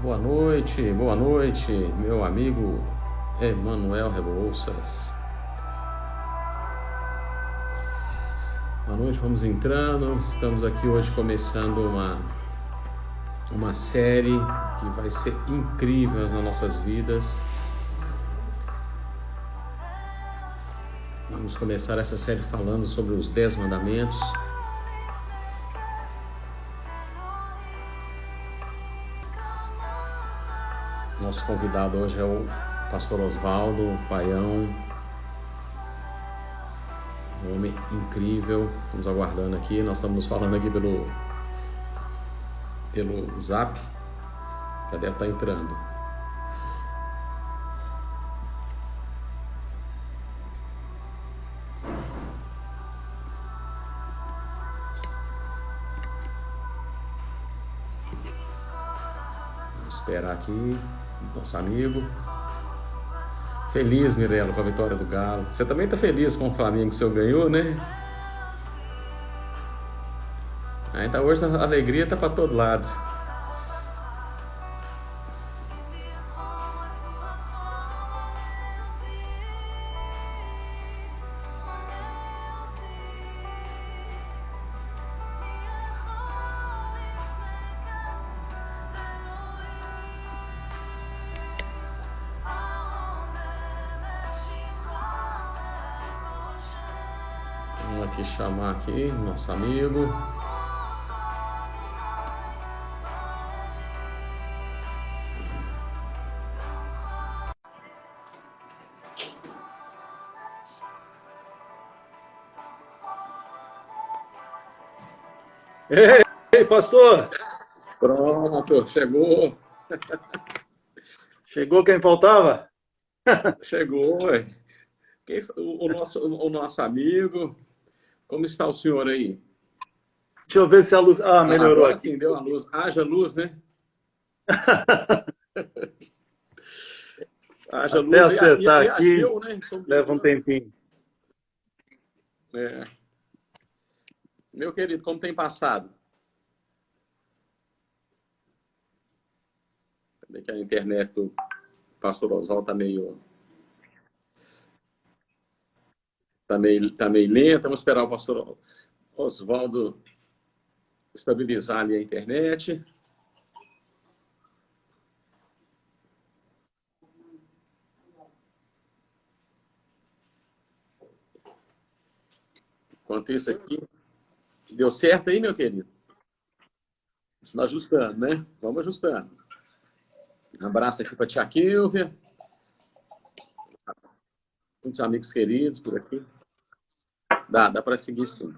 Boa noite, meu amigo Emanuel Rebouças. Boa noite, vamos entrando. Estamos aqui hoje começando uma série que vai ser incrível nas nossas vidas. Vamos começar essa série falando sobre os 10 mandamentos. Nosso convidado hoje é o pastor Osvaldo Paião, um homem incrível. Estamos aguardando aqui, nós estamos falando aqui pelo Zap, já deve estar entrando. Vamos esperar aqui, nosso amigo. Feliz, Mirella, com a vitória do Galo. Você também está feliz com o Flamengo que o senhor ganhou, né? Então hoje a alegria está para todo lado. Vamos aqui chamar aqui nosso amigo. Ei, pastor! Pronto, chegou. Chegou quem faltava? Chegou. O nosso amigo. Como está o senhor aí? Deixa eu ver se a luz... melhorou Agora aqui. sim, deu a luz. Haja luz, né? Haja Até luz acertar e aqui, ageu, né? leva um tempinho. É. Meu querido, como tem passado? Também que a internet do pastor Oswaldo tá meio lenta. Vamos esperar o pastor Oswaldo estabilizar ali a internet. Enquanto isso aqui, deu certo aí, meu querido? Ajustando, né? Vamos ajustando. Um abraço aqui para a tia Kilvia. Muitos amigos queridos por aqui. Dá para seguir sim.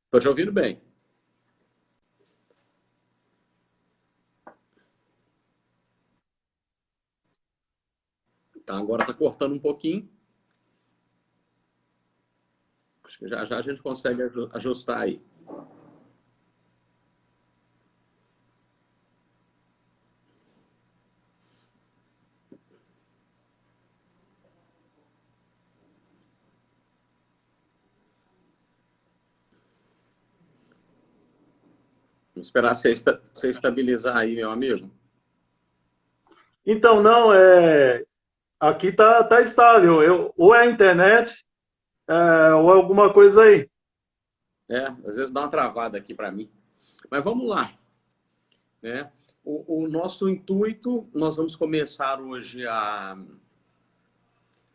Estou te ouvindo bem. Tá, agora está cortando um pouquinho. Acho que já a gente consegue ajustar aí. Vamos esperar você estabilizar aí, meu amigo. Então, não, aqui tá estável. Ou é a internet, ou é alguma coisa aí. Às vezes dá uma travada aqui para mim. Mas vamos lá. Né? O nosso intuito, nós vamos começar hoje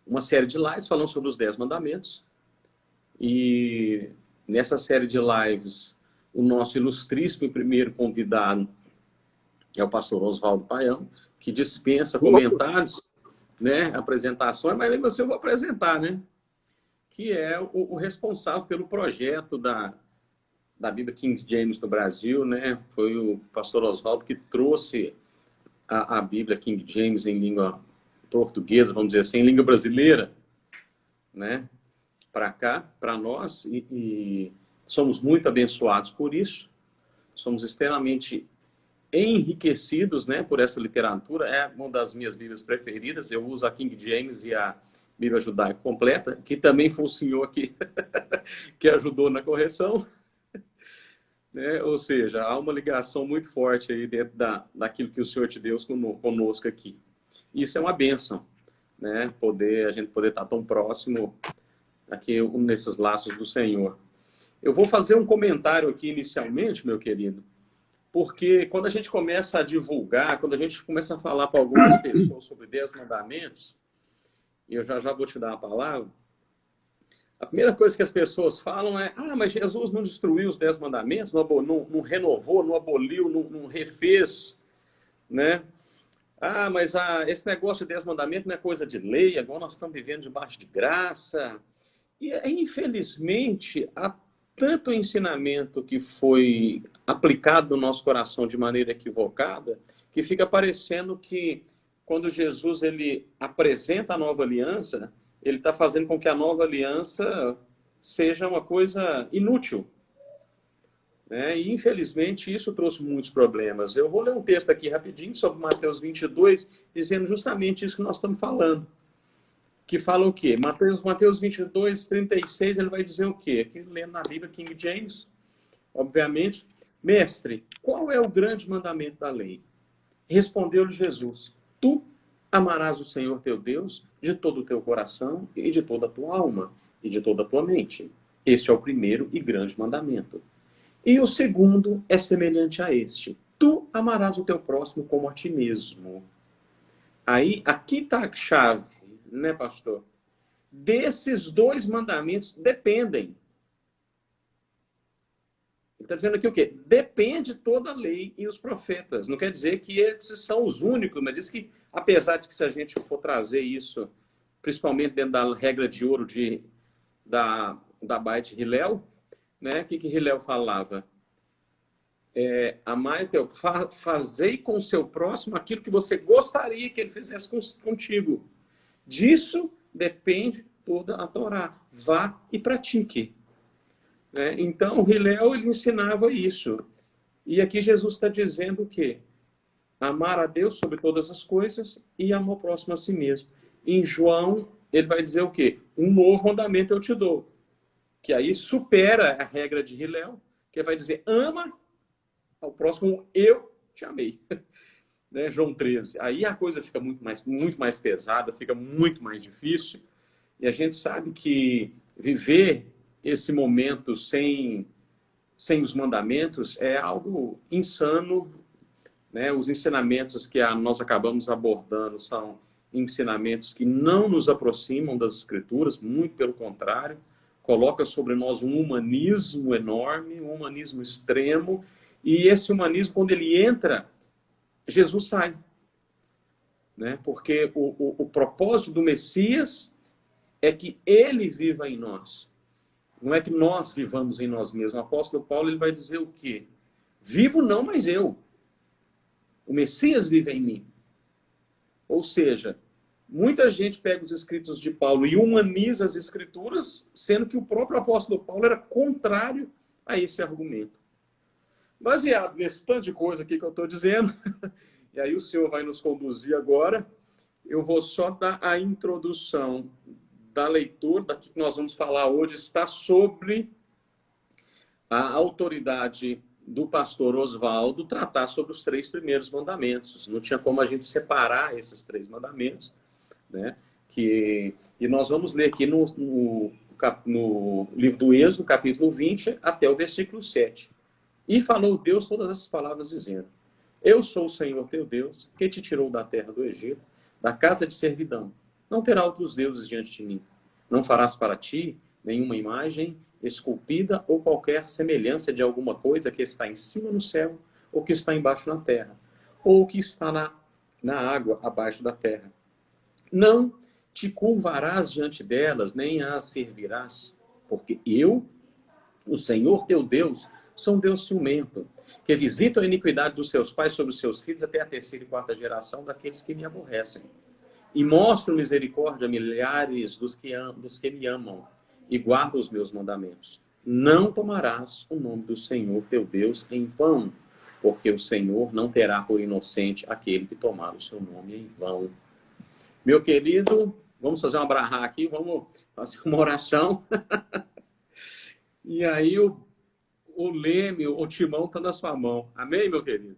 uma série de lives falando sobre os 10 mandamentos. E nessa série de lives, o nosso ilustríssimo primeiro convidado é o pastor Osvaldo Paião, que dispensa comentários, né, apresentações, mas mesmo assim eu vou apresentar, né? Que é o responsável pelo projeto da Bíblia King James no Brasil, né? Foi o pastor Osvaldo que trouxe a Bíblia King James em língua portuguesa, vamos dizer assim, em língua brasileira, né? Para cá, para nós, e somos muito abençoados por isso. Somos extremamente enriquecidos, né, por essa literatura. É uma das minhas Bíblias preferidas. Eu uso a King James e a Bíblia Judaica completa, que também foi o senhor que ajudou na correção. né? Ou seja, há uma ligação muito forte aí dentro daquilo que o Senhor te deu conosco aqui. Isso é uma bênção, né? A gente poder estar tão próximo aqui nesses laços do Senhor. Eu vou fazer um comentário aqui inicialmente, meu querido, porque quando a gente começa a divulgar, quando a gente começa a falar para algumas pessoas sobre 10 mandamentos, e eu já vou te dar a palavra, a primeira coisa que as pessoas falam é: ah, mas Jesus não destruiu os 10 mandamentos, não renovou, não aboliu, não refez, né? Ah, mas esse negócio de 10 mandamentos não é coisa de lei, agora nós estamos vivendo debaixo de graça. E, infelizmente, há tanto ensinamento que foi aplicado no nosso coração de maneira equivocada, que fica parecendo que quando Jesus ele apresenta a nova aliança, ele está fazendo com que a nova aliança seja uma coisa inútil, né? E, infelizmente, isso trouxe muitos problemas. Eu vou ler um texto aqui rapidinho sobre Mateus 22, dizendo justamente isso que nós estamos falando. Que fala o quê? Mateus 22, 36, ele vai dizer o quê? Aqui lendo na Bíblia, King James, obviamente. Mestre, qual é o grande mandamento da lei? Respondeu-lhe Jesus: tu amarás o Senhor teu Deus de todo o teu coração e de toda a tua alma e de toda a tua mente. Este é o primeiro e grande mandamento. E o segundo é semelhante a este: tu amarás o teu próximo como a ti mesmo. Aí, aqui está a chave, né, pastor? Desses dois mandamentos dependem. Ele está dizendo aqui o quê? Depende toda a lei e os profetas. Não quer dizer que esses são os únicos, mas diz que, apesar de que se a gente for trazer isso, principalmente dentro da regra de ouro da Beit Hillel, né? O que Hillel falava? Fazei com o seu próximo aquilo que você gostaria que ele fizesse contigo. Disso depende toda a Torá. Vá e pratique. Né? Então, o Hillel ele ensinava isso. E aqui Jesus está dizendo o quê? Amar a Deus sobre todas as coisas e amar o próximo a si mesmo. Em João, ele vai dizer o quê? Um novo mandamento eu te dou. Que aí supera a regra de Hillel, que vai dizer: ama ao próximo, eu te amei. Né? João 13. Aí a coisa fica muito mais pesada, fica muito mais difícil. E a gente sabe que viver esse momento sem os mandamentos é algo insano, né? Os ensinamentos que nós acabamos abordando são ensinamentos que não nos aproximam das Escrituras, muito pelo contrário, coloca sobre nós um humanismo enorme, um humanismo extremo, e esse humanismo, quando ele entra, Jesus sai. Né? Porque o propósito do Messias é que ele viva em nós. Não é que nós vivamos em nós mesmos. O apóstolo Paulo ele vai dizer o quê? Vivo não, mas eu. O Messias vive em mim. Ou seja, muita gente pega os escritos de Paulo e humaniza as escrituras, sendo que o próprio apóstolo Paulo era contrário a esse argumento. Baseado nesse tanto de coisa aqui que eu estou dizendo, e aí o senhor vai nos conduzir agora, eu vou só dar a introdução da leitura, daqui que nós vamos falar hoje, está sobre a autoridade do pastor Oswaldo tratar sobre os 3 primeiros mandamentos. Não tinha como a gente separar esses 3 mandamentos, né? E nós vamos ler aqui no livro do Êxodo, capítulo 20, até o versículo 7. E falou Deus todas essas palavras, dizendo: eu sou o Senhor teu Deus, que te tirou da terra do Egito, da casa de servidão. Não terá outros deuses diante de mim. Não farás para ti nenhuma imagem esculpida ou qualquer semelhança de alguma coisa que está em cima no céu, ou que está embaixo na terra, ou que está na água abaixo da terra. Não te curvarás diante delas, nem as servirás, porque eu, o Senhor teu Deus, sou um Deus ciumento, que visita a iniquidade dos seus pais sobre os seus filhos até a 3ª e 4ª geração daqueles que me aborrecem. E mostro misericórdia a milhares dos que me amam e guardam os meus mandamentos. Não tomarás o nome do Senhor teu Deus em vão, porque o Senhor não terá por inocente aquele que tomar o seu nome em vão. Meu querido, vamos fazer uma brahá aqui, vamos fazer uma oração. E aí o leme, o timão está na sua mão. Amém, meu querido?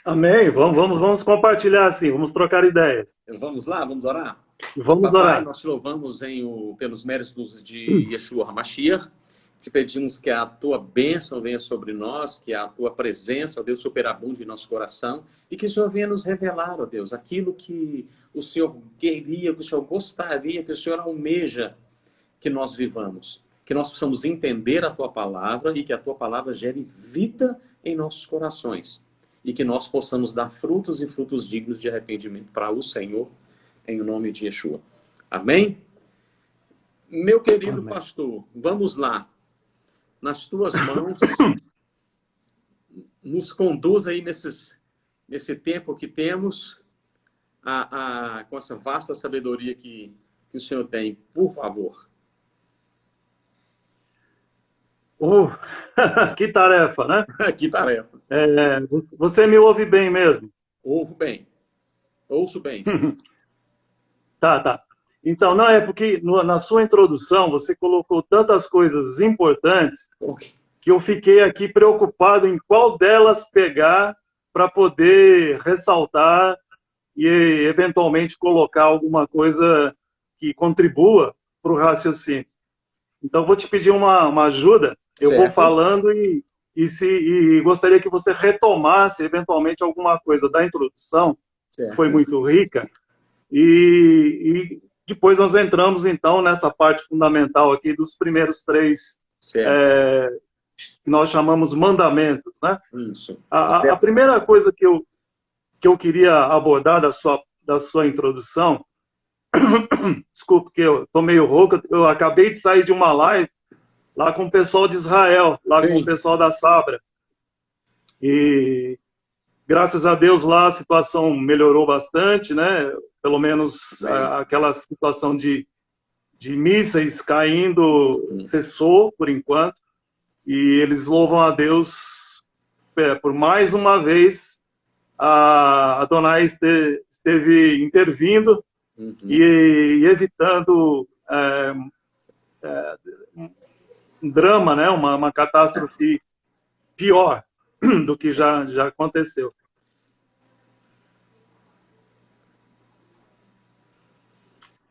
Amém. Vamos compartilhar assim, vamos trocar ideias. Vamos lá, vamos orar? Vamos Papai, orar. nós te louvamos pelos méritos de Yeshua HaMashiach. Te pedimos que a tua bênção venha sobre nós, que a tua presença, ó Deus, superabunde em nosso coração e que o Senhor venha nos revelar, ó Deus, aquilo que o Senhor queria, que o Senhor gostaria, que o Senhor almeja que nós vivamos. Que nós possamos entender a tua palavra e que a tua palavra gere vida em nossos corações. E que nós possamos dar frutos e frutos dignos de arrependimento para o Senhor, em nome de Yeshua. Amém? Meu querido Amém. pastor, vamos lá. Nas tuas mãos, nos conduz aí nesse tempo que temos, com essa vasta sabedoria que o Senhor tem, por favor. Que tarefa, né? Que tarefa. Você me ouve bem mesmo? Ouvo bem. Ouço bem, sim. Tá. Então, não é porque na sua introdução você colocou tantas coisas importantes que eu fiquei aqui preocupado em qual delas pegar para poder ressaltar e eventualmente colocar alguma coisa que contribua para o raciocínio. Então, vou te pedir uma ajuda. Eu vou falando e gostaria que você retomasse eventualmente alguma coisa da introdução, que foi muito rica, e depois nós entramos, então, nessa parte fundamental aqui dos primeiros 3, que nós chamamos mandamentos, né? Isso. A primeira coisa que eu queria abordar da sua introdução, desculpe que eu estou meio rouco, eu acabei de sair de uma live lá com o pessoal de Israel, lá com o pessoal da Sabra. E graças a Deus lá a situação melhorou bastante, né? Pelo menos aquela situação de mísseis caindo cessou por enquanto. E eles louvam a Deus por mais uma vez a Adonai esteve intervindo e evitando um drama, né? Uma catástrofe pior do que já aconteceu.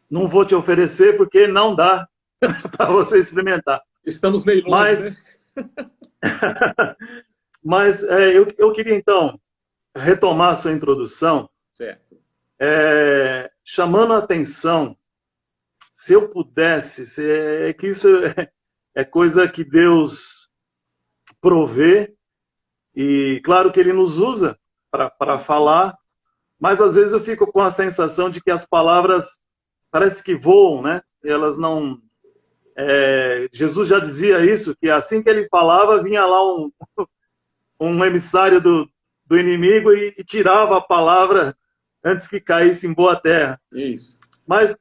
Não vou te oferecer porque não dá para você experimentar. Estamos meio longe, né? Mas eu queria, então, retomar a sua introdução, chamando a atenção, se eu pudesse, é que isso é coisa que Deus provê, e claro que Ele nos usa para falar, mas às vezes eu fico com a sensação de que as palavras parece que voam, né? Elas não... Jesus já dizia isso, que assim que ele falava, vinha lá um emissário do inimigo e tirava a palavra antes que caísse em boa terra. Isso. Mas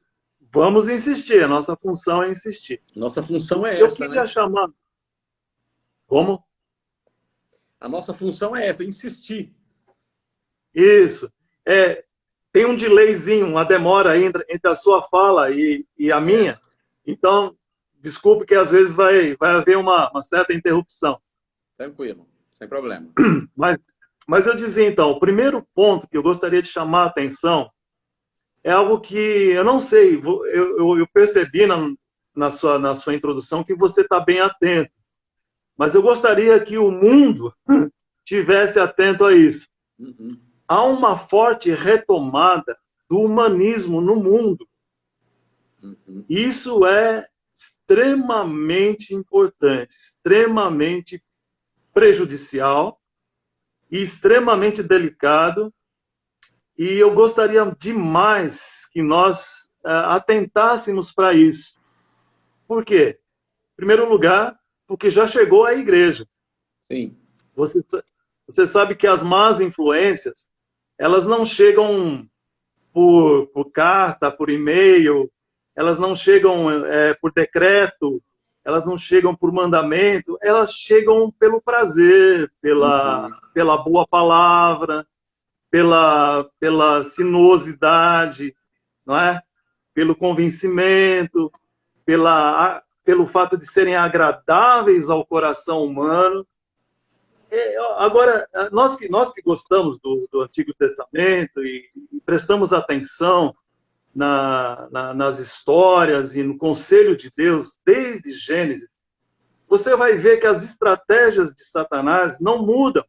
vamos insistir, a nossa função é insistir. Nossa função é Eu essa, queria né? chamar... Como? A nossa função é essa, insistir. Isso. Tem um delayzinho, uma demora entre a sua fala e a minha. Então, desculpe que às vezes vai haver uma certa interrupção. Tranquilo, sem problema. Mas eu dizia, então, o primeiro ponto que eu gostaria de chamar a atenção é algo que, eu não sei, eu percebi na sua introdução que você está bem atento. Mas eu gostaria que o mundo tivesse atento a isso. Há uma forte retomada do humanismo no mundo. Isso é extremamente importante, extremamente prejudicial e extremamente delicado. E eu gostaria demais que nós atentássemos para isso. Por quê? Em primeiro lugar, porque já chegou à igreja. Sim. Você sabe que as más influências, elas não chegam por carta, por e-mail, elas não chegam por decreto, elas não chegam por mandamento, elas chegam pelo prazer, pela boa palavra, pela sinuosidade, não é? Pelo convencimento, pelo fato de serem agradáveis ao coração humano. Agora, nós que gostamos do Antigo Testamento e prestamos atenção nas histórias e no conselho de Deus, desde Gênesis, você vai ver que as estratégias de Satanás não mudam.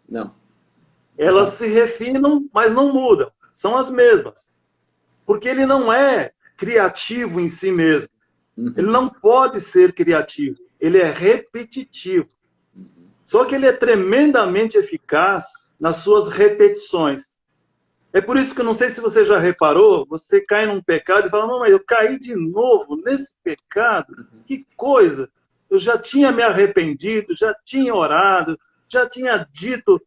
Não. Elas se refinam, mas não mudam. São as mesmas. Porque ele não é criativo em si mesmo. Ele não pode ser criativo. Ele é repetitivo. Só que ele é tremendamente eficaz nas suas repetições. É por isso que eu não sei se você já reparou, você cai num pecado e fala, não, mas eu caí de novo nesse pecado. Que coisa! Eu já tinha me arrependido, já tinha orado, já tinha dito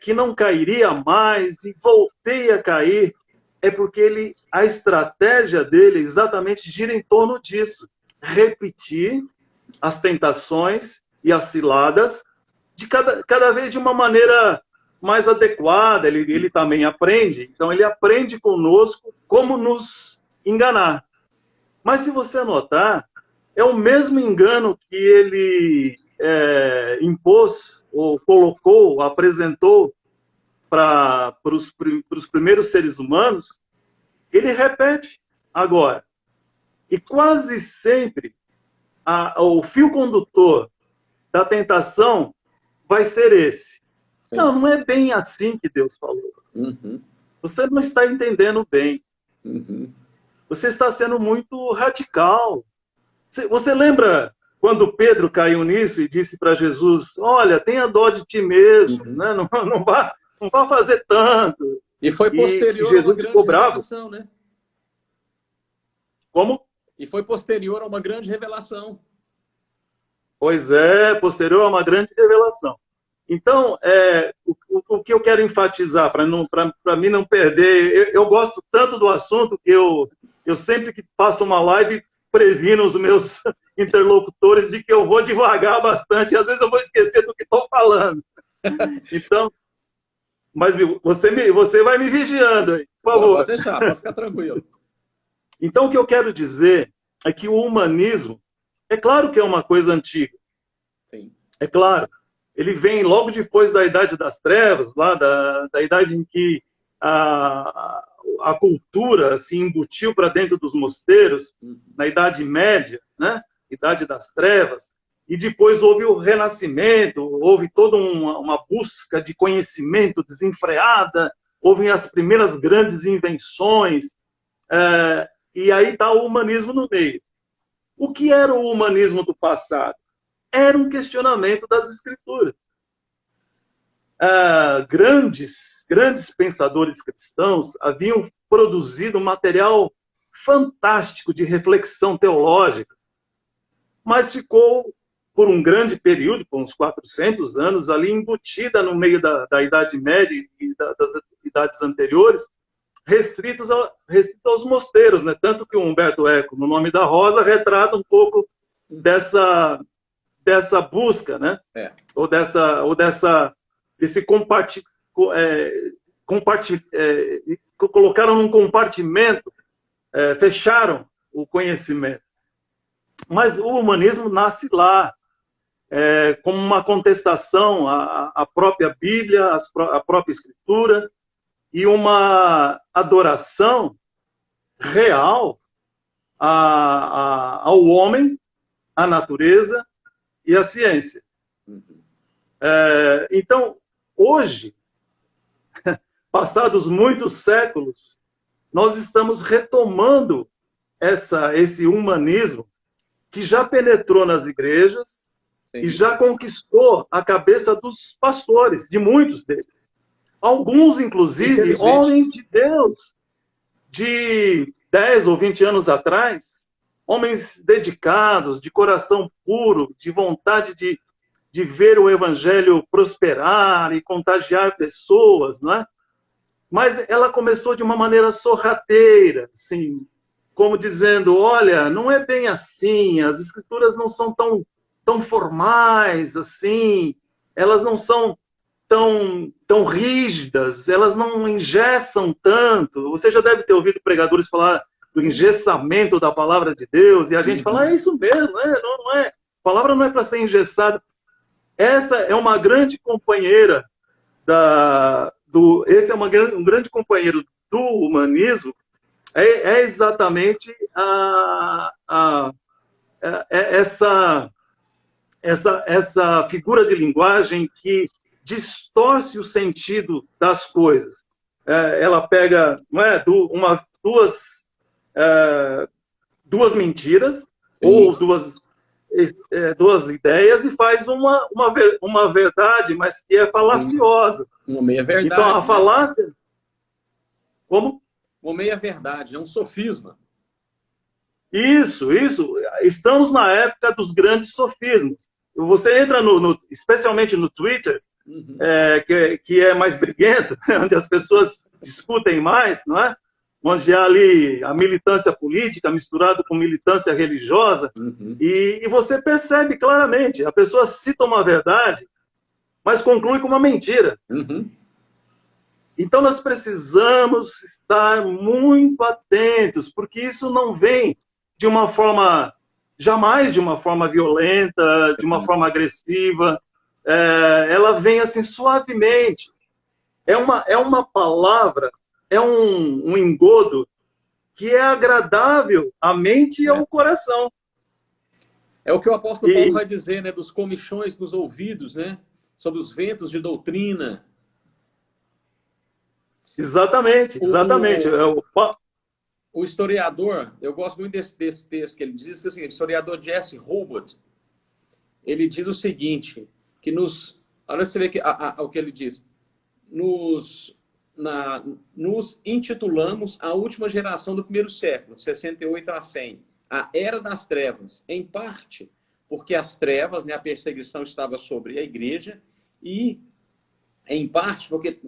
que não cairia mais e voltei a cair. É porque a estratégia dele exatamente gira em torno disso. Repetir as tentações e as ciladas de cada vez de uma maneira mais adequada. Ele também aprende. Então, ele aprende conosco como nos enganar. Mas, se você notar, é o mesmo engano que ele impôs, ou colocou, apresentou para os primeiros seres humanos, ele repete agora. E quase sempre o fio condutor da tentação vai ser esse. Sim. Não é bem assim que Deus falou. Uhum. Você não está entendendo bem. Uhum. Você está sendo muito radical. Você lembra quando Pedro caiu nisso e disse para Jesus, olha, tenha dó de ti mesmo, né? Não vá fazer tanto. E foi posterior a uma grande revelação, né? Como? E foi posterior a uma grande revelação. Pois é, posterior a uma grande revelação. Então, o que eu quero enfatizar, para mim não perder, eu gosto tanto do assunto que eu sempre que passo uma live previno os meus interlocutores de que eu vou devagar bastante, e às vezes eu vou esquecer do que estou falando. Então, mas você vai me vigiando aí, por favor. Pode deixar, pode ficar tranquilo. Então, o que eu quero dizer é que o humanismo, é claro que é uma coisa antiga. Sim. É claro. Ele vem logo depois da Idade das Trevas, lá da idade em que a cultura se embutiu para dentro dos mosteiros, na Idade Média, né? Idade das Trevas, e depois houve o Renascimento, houve toda uma busca de conhecimento desenfreada, houve as primeiras grandes invenções, e aí está o humanismo no meio. O que era o humanismo do passado? Era um questionamento das Escrituras. Grandes pensadores cristãos haviam produzido um material fantástico de reflexão teológica, mas ficou, por um grande período, por uns 400 anos, ali embutida no meio da Idade Média e das idades anteriores, restritos aos mosteiros, né? Tanto que o Humberto Eco, no Nome da Rosa, retrata um pouco dessa busca, né? Colocaram num compartimento, fecharam o conhecimento. Mas o humanismo nasce lá, como uma contestação à própria Bíblia, à própria Escritura, e uma adoração real ao homem, à natureza e à ciência. Então, hoje, passados muitos séculos, nós estamos retomando esse humanismo que já penetrou nas igrejas. Sim. E já conquistou a cabeça dos pastores, de muitos deles. Alguns, inclusive, homens de Deus, de 10 ou 20 anos atrás, homens dedicados, de coração puro, de vontade de ver o evangelho prosperar e contagiar pessoas, né? Mas ela começou de uma maneira sorrateira, assim, como dizendo, olha, não é bem assim, as escrituras não são tão formais, assim, elas não são tão rígidas, elas não engessam tanto. Você já deve ter ouvido pregadores falar do engessamento da palavra de Deus, e a gente fala, é isso mesmo, não é. A palavra não é para ser engessada. Essa é uma grande companheira esse é um grande companheiro do humanismo, é exatamente essa figura de linguagem que distorce o sentido das coisas. Ela pega, não é, duas mentiras, sim, ou duas ideias e faz uma verdade, mas que é falaciosa. Uma meia-verdade. Então, a falácia... Como? Uma meia-verdade, é um sofisma. Isso. Estamos na época dos grandes sofismas. Você entra, especialmente no Twitter, que é mais briguento, onde as pessoas discutem mais, não é? Onde há ali a militância política misturada com militância religiosa, e você percebe claramente, a pessoa cita uma verdade, mas conclui com uma mentira. Então nós precisamos estar muito atentos, porque isso não vem de uma forma, jamais de uma forma violenta, de uma forma agressiva, ela vem assim suavemente. É uma palavra, é um engodo que é agradável à mente e ao coração. É o que o apóstolo Paulo vai dizer, né? Dos comichões nos ouvidos, né? Sobre os ventos de doutrina. Exatamente. O historiador, eu gosto muito desse texto que ele diz, que assim, o historiador Jesse Hurwitz, ele diz o seguinte, que olha você vê o que ele diz, nos intitulamos a última geração do primeiro século, de 68 a 100, a Era das Trevas, em parte porque as trevas, né, a perseguição estava sobre a igreja, e em parte porque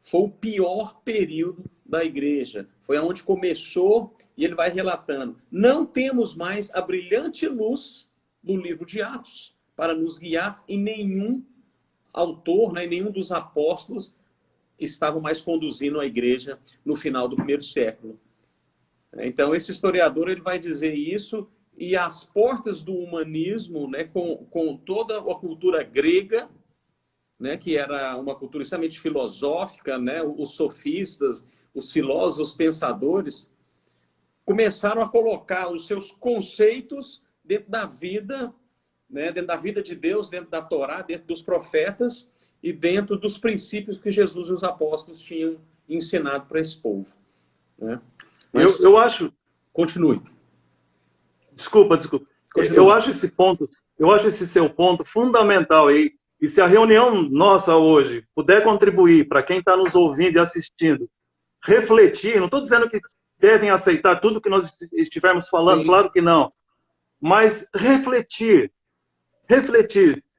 foi o pior período da igreja. Foi onde começou, e ele vai relatando. Não temos mais a brilhante luz do livro de Atos para nos guiar, e nenhum autor, né, nenhum dos apóstolos estavam mais conduzindo a igreja no final do primeiro século. Então, esse historiador ele vai dizer isso, e as portas do humanismo, né, com toda a cultura grega, né, que era uma cultura extremamente filosófica, né, os sofistas, os filósofos, os pensadores, começaram a colocar os seus conceitos dentro da vida, né, dentro da vida de Deus, dentro da Torá, dentro dos profetas e dentro dos princípios que Jesus e os apóstolos tinham ensinado para esse povo. Né? Mas, eu acho... Continue. Desculpa. Continue. Eu acho esse seu ponto fundamental aí. E se a reunião nossa hoje puder contribuir para quem está nos ouvindo e assistindo, refletir, não estou dizendo que devem aceitar tudo que nós estivermos falando, claro que não, mas refletir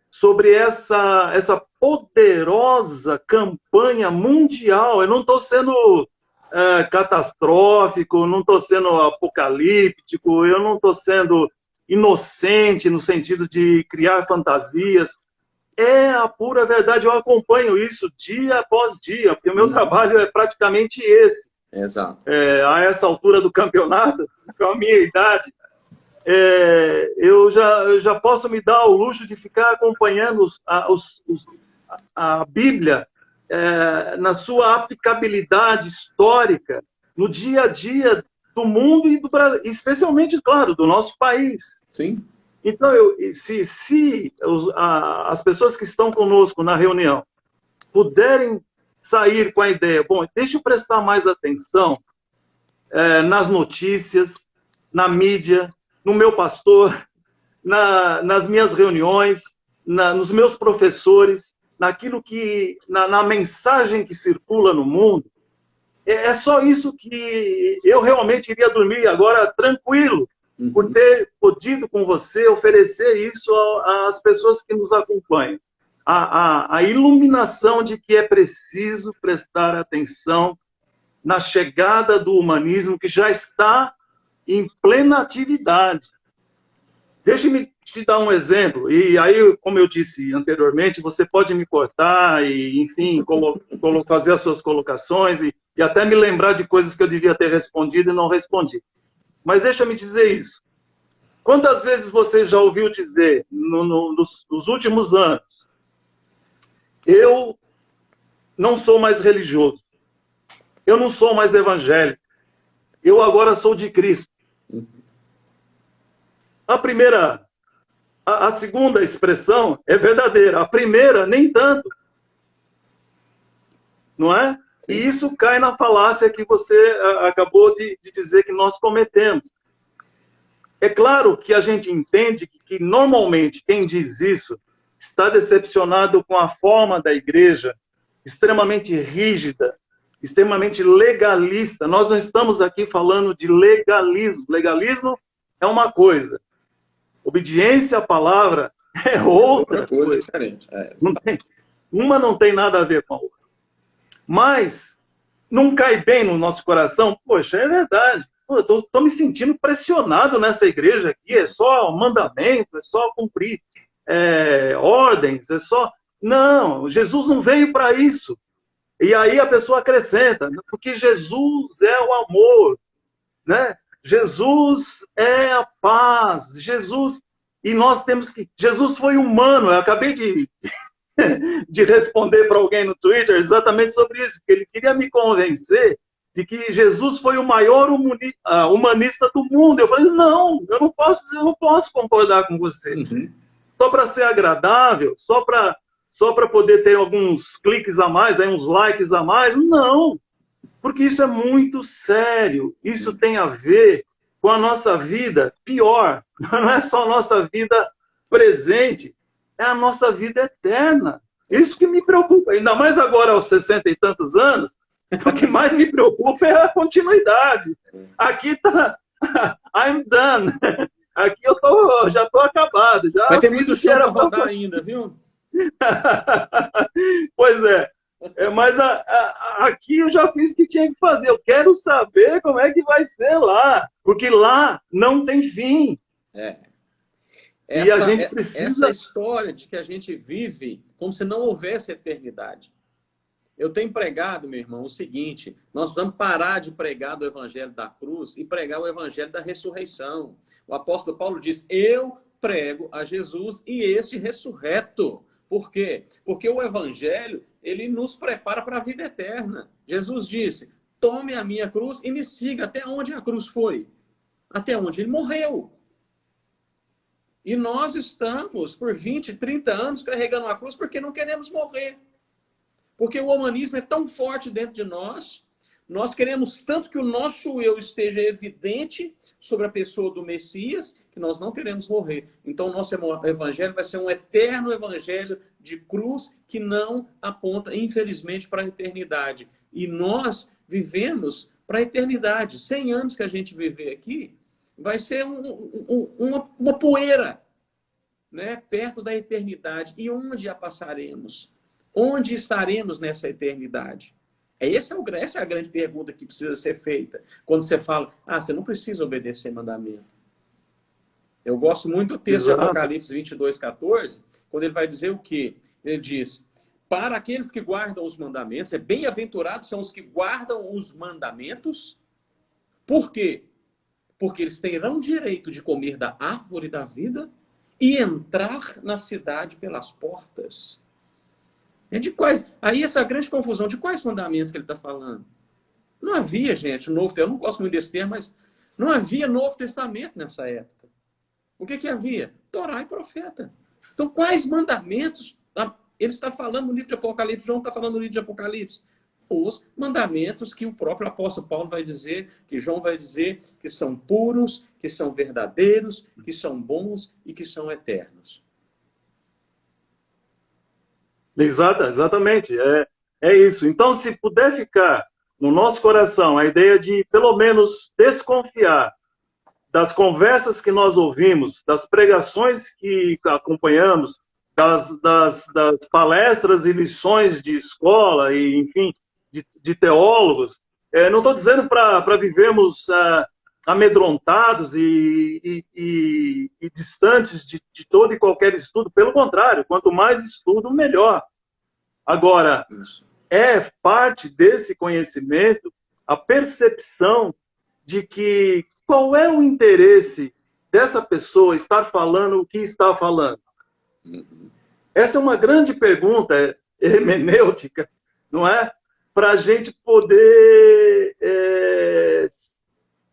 sobre essa poderosa campanha mundial. Eu não estou sendo catastrófico, não estou sendo apocalíptico, eu não estou sendo inocente no sentido de criar fantasias. É a pura verdade, eu acompanho isso dia após dia, porque o meu trabalho é praticamente esse. Exato. A essa altura do campeonato, com a minha idade, eu já posso me dar o luxo de ficar acompanhando a Bíblia na sua aplicabilidade histórica, no dia a dia do mundo e do Brasil, especialmente, claro, do nosso país. Sim. Então, se as pessoas que estão conosco na reunião puderem sair com a ideia, bom, deixa eu prestar mais atenção nas notícias, na mídia, no meu pastor, nas minhas reuniões, nos meus professores, na mensagem que circula no mundo, é só isso que eu realmente iria dormir agora tranquilo, por ter podido com você oferecer isso às pessoas que nos acompanham. A iluminação de que é preciso prestar atenção na chegada do humanismo, que já está em plena atividade. Deixe-me te dar um exemplo, e aí, como eu disse anteriormente, você pode me cortar e, enfim, fazer as suas colocações e até me lembrar de coisas que eu devia ter respondido e não respondi. Mas deixa-me dizer isso. Quantas vezes você já ouviu dizer, nos últimos anos, eu não sou mais religioso, eu não sou mais evangélico, eu agora sou de Cristo? A segunda expressão é verdadeira, a primeira nem tanto, não é? Sim. E isso cai na falácia que você acabou de dizer que nós cometemos. É claro que a gente entende que normalmente quem diz isso está decepcionado com a forma da igreja, extremamente rígida, extremamente legalista. Nós não estamos aqui falando de legalismo. Legalismo é uma coisa. Obediência à palavra é outra coisa. Diferente. Uma não tem nada a ver com a outra. Mas não cai bem no nosso coração. Poxa, é verdade. Estou me sentindo pressionado nessa igreja aqui. É só mandamento, é só cumprir ordens, é só... Não, Jesus não veio para isso. E aí a pessoa acrescenta, porque Jesus é o amor, né? Jesus é a paz, Jesus... E nós temos que... Jesus foi humano. Eu acabei de responder para alguém no Twitter exatamente sobre isso, porque ele queria me convencer de que Jesus foi o maior humanista do mundo. Eu falei, não, eu não posso concordar com você. Só para ser agradável, só para poder ter alguns cliques a mais, aí uns likes a mais. Não, porque isso é muito sério. Isso tem a ver com a nossa vida pior. Não é só a nossa vida presente, é a nossa vida eterna. Isso que me preocupa. Ainda mais agora aos 60 e tantos anos, o que mais me preocupa é a continuidade. Aqui tá... I'm done. Aqui eu já estou acabado. Já vai ter muito chão para rodar ainda, viu? Pois é. Mas aqui eu já fiz o que tinha que fazer. Eu quero saber como é que vai ser lá. Porque lá não tem fim. E a gente precisa... Essa história de que a gente vive como se não houvesse eternidade. Eu tenho pregado, meu irmão, o seguinte: nós vamos parar de pregar do evangelho da cruz e pregar o evangelho da ressurreição. O apóstolo Paulo diz, eu prego a Jesus e este ressurreto. Por quê? Porque o evangelho, ele nos prepara para a vida eterna. Jesus disse, tome a minha cruz e me siga até onde a cruz foi. Até onde ele morreu. E nós estamos, por 20, 30 anos, carregando a cruz porque não queremos morrer. Porque o humanismo é tão forte dentro de nós, nós queremos tanto que o nosso eu esteja evidente sobre a pessoa do Messias, que nós não queremos morrer. Então, o nosso evangelho vai ser um eterno evangelho de cruz que não aponta, infelizmente, para a eternidade. E nós vivemos para a eternidade. 100 anos que a gente viver aqui, vai ser uma poeira, né, perto da eternidade. E onde a passaremos? Onde estaremos nessa eternidade? Essa é a grande pergunta que precisa ser feita. Quando você fala, você não precisa obedecer mandamento. Eu gosto muito do texto de Apocalipse 22, 14, quando ele vai dizer o quê? Ele diz, para aqueles que guardam os mandamentos, bem-aventurados são os que guardam os mandamentos. Por quê? Porque eles terão direito de comer da árvore da vida e entrar na cidade pelas portas. De quais? Aí essa grande confusão, de quais mandamentos que ele está falando? Não havia, gente, o Novo Testamento, eu não gosto muito desse termo, mas não havia Novo Testamento nessa época. O que havia? Torá e profeta. Então, quais mandamentos ele está falando no livro de Apocalipse? João está falando no livro de Apocalipse. Os mandamentos que o próprio apóstolo Paulo vai dizer, que João vai dizer, que são puros, que são verdadeiros, que são bons e que são eternos. Exatamente. É isso. Então, se puder ficar no nosso coração a ideia de, pelo menos, desconfiar das conversas que nós ouvimos, das pregações que acompanhamos, das palestras e lições de escola, e, enfim, de teólogos, não estou dizendo para vivermos amedrontados e distantes de todo e qualquer estudo. Pelo contrário, quanto mais estudo, melhor. Agora, é parte desse conhecimento a percepção de que qual é o interesse dessa pessoa estar falando o que está falando? Essa é uma grande pergunta hermenêutica, não é? Para a gente poder,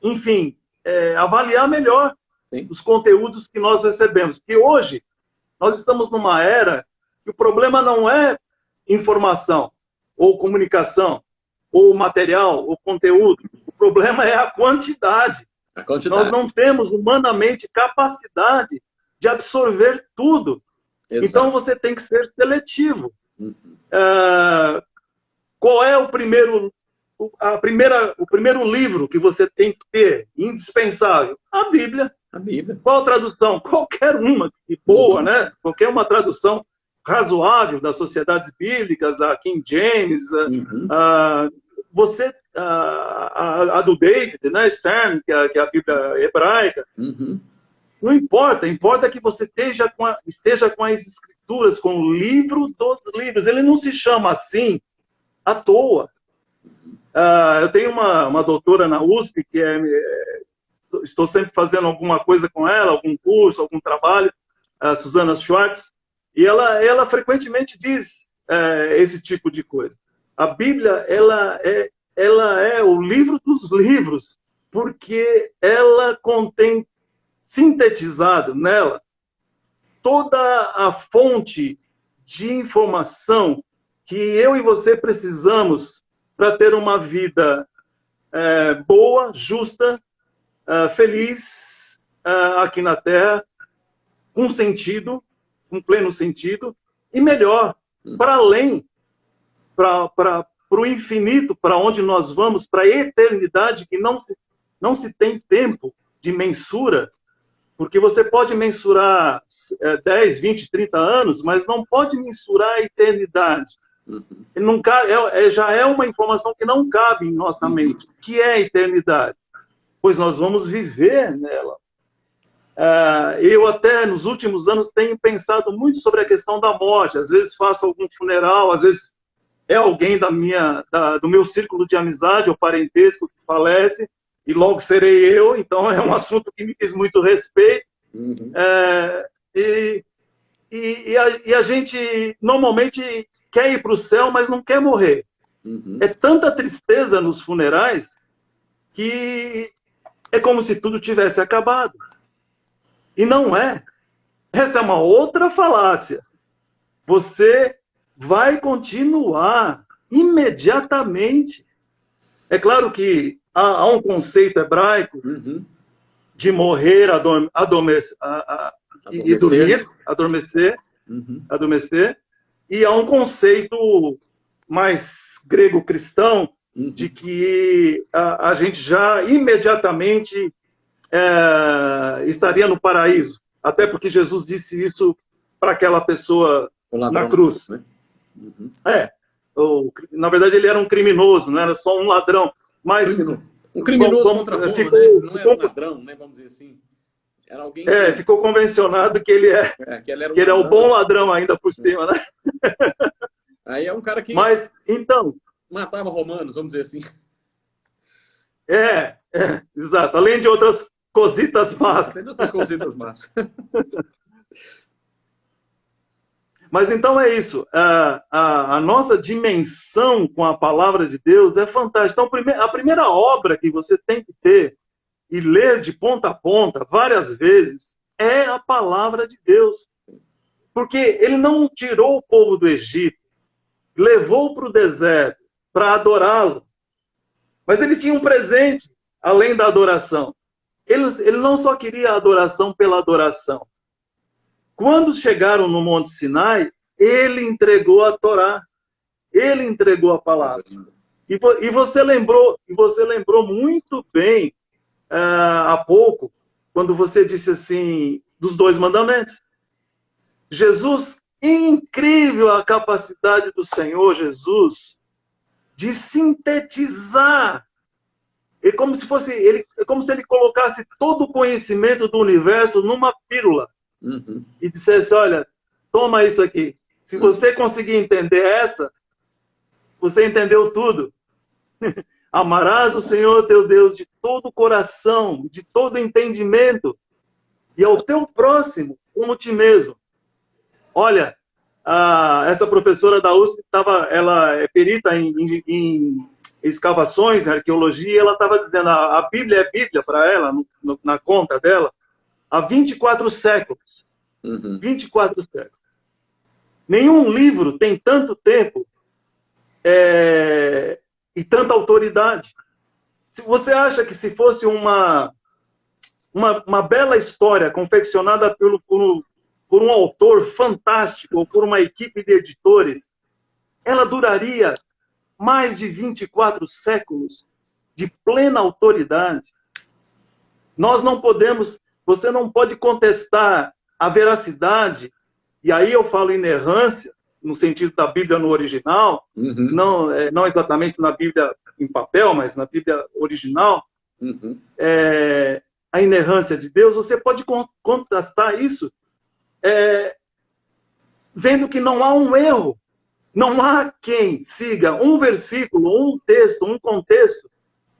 enfim, avaliar melhor os conteúdos que nós recebemos. Porque hoje nós estamos numa era que o problema não é informação, ou comunicação, ou material, ou conteúdo. O problema é a quantidade. Nós não temos humanamente capacidade de absorver tudo. Exato. Então você tem que ser seletivo. Qual é o primeiro livro que você tem que ter, indispensável? A Bíblia. A Bíblia. Qual tradução? Qualquer uma, boa, né? Qualquer uma tradução razoável das sociedades bíblicas, a King James, a do David, né? Stern, que é a Bíblia hebraica. Não importa, importa que você esteja com as escrituras, com o livro dos livros. Ele não se chama assim à toa. Eu tenho uma doutora na USP, que estou sempre fazendo alguma coisa com ela, algum curso, algum trabalho, a Susana Schwartz, e ela frequentemente diz esse tipo de coisa. A Bíblia, ela é o livro dos livros, porque ela contém sintetizado nela toda a fonte de informação que eu e você precisamos para ter uma vida boa, justa, feliz aqui na Terra, com sentido, com pleno sentido, e melhor, para além, para o infinito, para onde nós vamos, para a eternidade, que não se tem tempo de mensura, porque você pode mensurar 10, 20, 30 anos, mas não pode mensurar a eternidade. Já é uma informação que não cabe em nossa mente. O que é a eternidade? Pois nós vamos viver nela. Eu até, nos últimos anos, tenho pensado muito sobre a questão da morte. Às vezes faço algum funeral, às vezes é alguém do meu círculo de amizade ou parentesco que falece, e logo serei eu, então é um assunto que me diz muito respeito. E a gente normalmente quer ir para o céu, mas não quer morrer. É tanta tristeza nos funerais que é como se tudo tivesse acabado. E não é. Essa é uma outra falácia. Você vai continuar imediatamente. É claro que há um conceito hebraico de morrer, e dormir, adormecer, e há um conceito mais grego-cristão de que a gente já imediatamente estaria no paraíso. Até porque Jesus disse isso para aquela pessoa na cruz. Né? Na verdade, ele era um criminoso, não era só um ladrão. Mas um criminoso contra Roma, né? Não era um ladrão, né? Vamos dizer assim. Era alguém que... ficou convencionado que ele é o bom ladrão ainda por cima, né? Aí é um cara que então, matava romanos, vamos dizer assim. Exato. Além de outras cositas más. Além de outras cositas más. Mas então é isso. A nossa dimensão com a palavra de Deus é fantástica. Então, a primeira obra que você tem que ter e ler de ponta a ponta, várias vezes, é a palavra de Deus. Porque ele não tirou o povo do Egito, levou para o deserto para adorá-lo. Mas ele tinha um presente, além da adoração. Ele não só queria a adoração pela adoração. Quando chegaram no Monte Sinai, ele entregou a Torá. Ele entregou a palavra. E você lembrou muito bem há pouco, quando você disse assim, dos 2 mandamentos. Jesus, incrível a capacidade do Senhor Jesus de sintetizar. É como se ele colocasse todo o conhecimento do universo numa pílula. E dissesse, olha, toma isso aqui. Se você conseguir entender essa, você entendeu tudo. Amarás o Senhor teu Deus de todo o coração, de todo entendimento, e ao teu próximo como ti mesmo. Olha, essa professora da USP, ela é perita em escavações, em arqueologia, e ela estava dizendo, a Bíblia é Bíblia para ela, na conta dela, há 24 séculos. 24 séculos. Nenhum livro tem tanto tempo e tanta autoridade. Se você acha que se fosse uma bela história confeccionada por um autor fantástico ou por uma equipe de editores, ela duraria mais de 24 séculos de plena autoridade. Nós não podemos, você não pode contestar a veracidade, e aí eu falo inerrância, no sentido da Bíblia no original, não exatamente na Bíblia em papel, mas na Bíblia original, a inerrância de Deus, você pode contestar isso vendo que não há um erro, não há quem siga um versículo, um texto, um contexto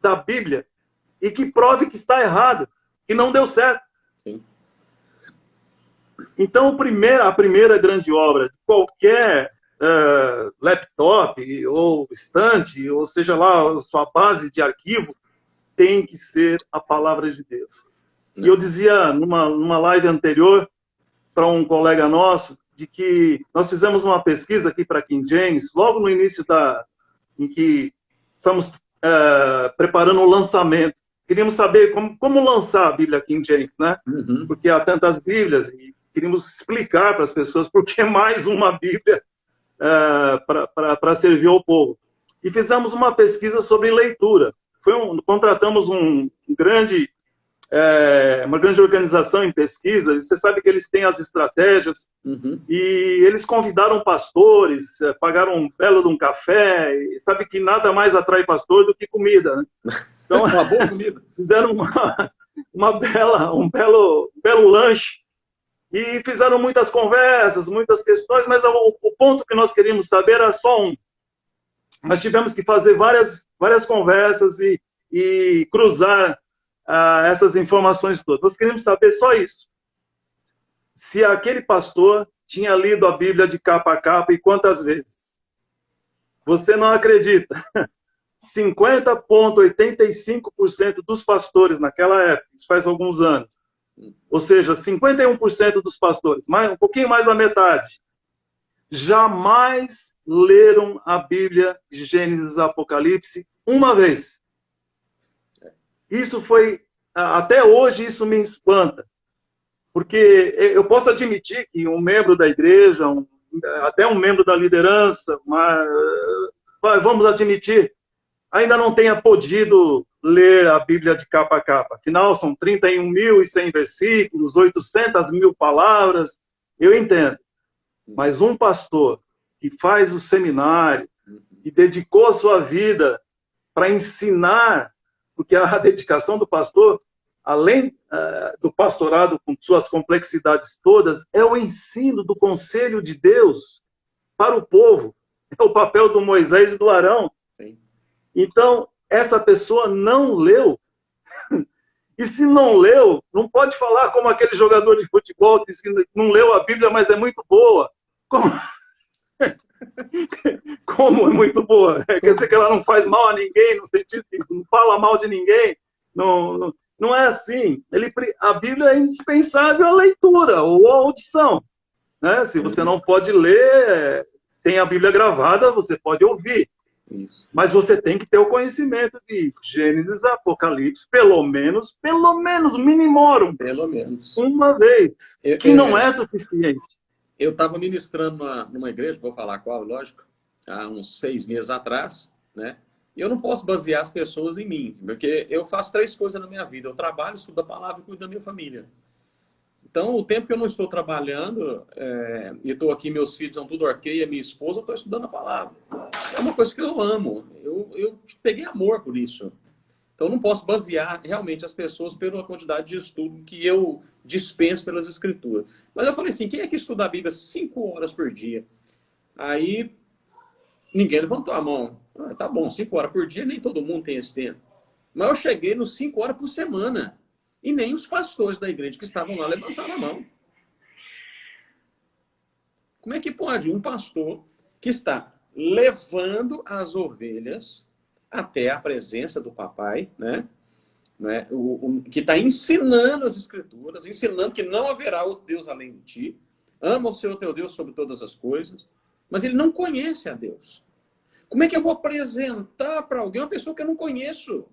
da Bíblia e que prove que está errado, que não deu certo. Sim. Então, a primeira grande obra de qualquer laptop ou estante, ou seja lá, sua base de arquivo, tem que ser a palavra de Deus. E eu dizia numa live anterior para um colega nosso, de que nós fizemos uma pesquisa aqui para King James, logo no início em que estamos preparando o lançamento. Queríamos saber como lançar a Bíblia King James, né? Porque há tantas Bíblias, e queríamos explicar para as pessoas por que mais uma Bíblia para servir ao povo. E fizemos uma pesquisa sobre leitura. Contratamos uma grande organização em pesquisa. Você sabe que eles têm as estratégias, e eles convidaram pastores, pagaram um belo de um café, e sabe que nada mais atrai pastor do que comida, né? Então, uma boa comida. Fizeram um belo lanche, e fizeram muitas conversas, muitas questões, mas o ponto que nós queríamos saber era só um. Nós tivemos que fazer várias conversas e cruzar essas informações todas. Nós queríamos saber só isso. Se aquele pastor tinha lido a Bíblia de capa a capa e quantas vezes. Você não acredita. 50,85% dos pastores naquela época, isso faz alguns anos, ou seja, 51% dos pastores, um pouquinho mais da metade, jamais leram a Bíblia de Gênesis e Apocalipse uma vez. Isso foi, até hoje, isso me espanta. Porque eu posso admitir que um membro da igreja, até um membro da liderança, vamos admitir, ainda não tenha podido ler a Bíblia de capa a capa. Afinal, são 31.100 versículos, 800.000 palavras, eu entendo. Mas um pastor que faz o seminário, que dedicou a sua vida para ensinar, porque a dedicação do pastor, além do pastorado com suas complexidades todas, é o ensino do conselho de Deus para o povo. É o papel do Moisés e do Arão. Sim. Então, essa pessoa não leu. E se não leu, não pode falar como aquele jogador de futebol que diz que não leu a Bíblia, mas é muito boa. Como é muito boa? Quer dizer que ela não faz mal a ninguém, no sentido que não fala mal de ninguém. Não é assim. A Bíblia é indispensável à leitura ou à audição, né? Se você não pode ler, tem a Bíblia gravada, você pode ouvir. Isso. Mas você tem que ter o conhecimento de Gênesis, Apocalipse, pelo menos, minimorum. Pelo menos. Uma vez. Que não é suficiente. Eu estava ministrando numa igreja, vou falar qual, lógico, há uns 6 meses atrás, né? E eu não posso basear as pessoas em mim, porque eu faço 3 coisas na minha vida. Eu trabalho, estudo a palavra e cuido da minha família. Então, o tempo que eu não estou trabalhando, e estou aqui, meus filhos são tudo ok, a minha esposa, eu estou estudando a palavra. É uma coisa que eu amo. Eu peguei amor por isso. Então, não posso basear realmente as pessoas pela quantidade de estudo que eu dispenso pelas escrituras. Mas eu falei assim, quem é que estuda a Bíblia 5 horas por dia? Aí, ninguém levantou a mão. Ah, tá bom, 5 horas por dia, nem todo mundo tem esse tempo. Mas eu cheguei nos 5 horas por semana. E nem os pastores da igreja que estavam lá levantaram a mão. Como é que pode um pastor que está levando as ovelhas até a presença do papai, né? Que está ensinando as escrituras, ensinando que não haverá outro Deus além de ti, ama o Senhor teu Deus sobre todas as coisas, mas ele não conhece a Deus. Como é que eu vou apresentar para alguém uma pessoa que eu não conheço?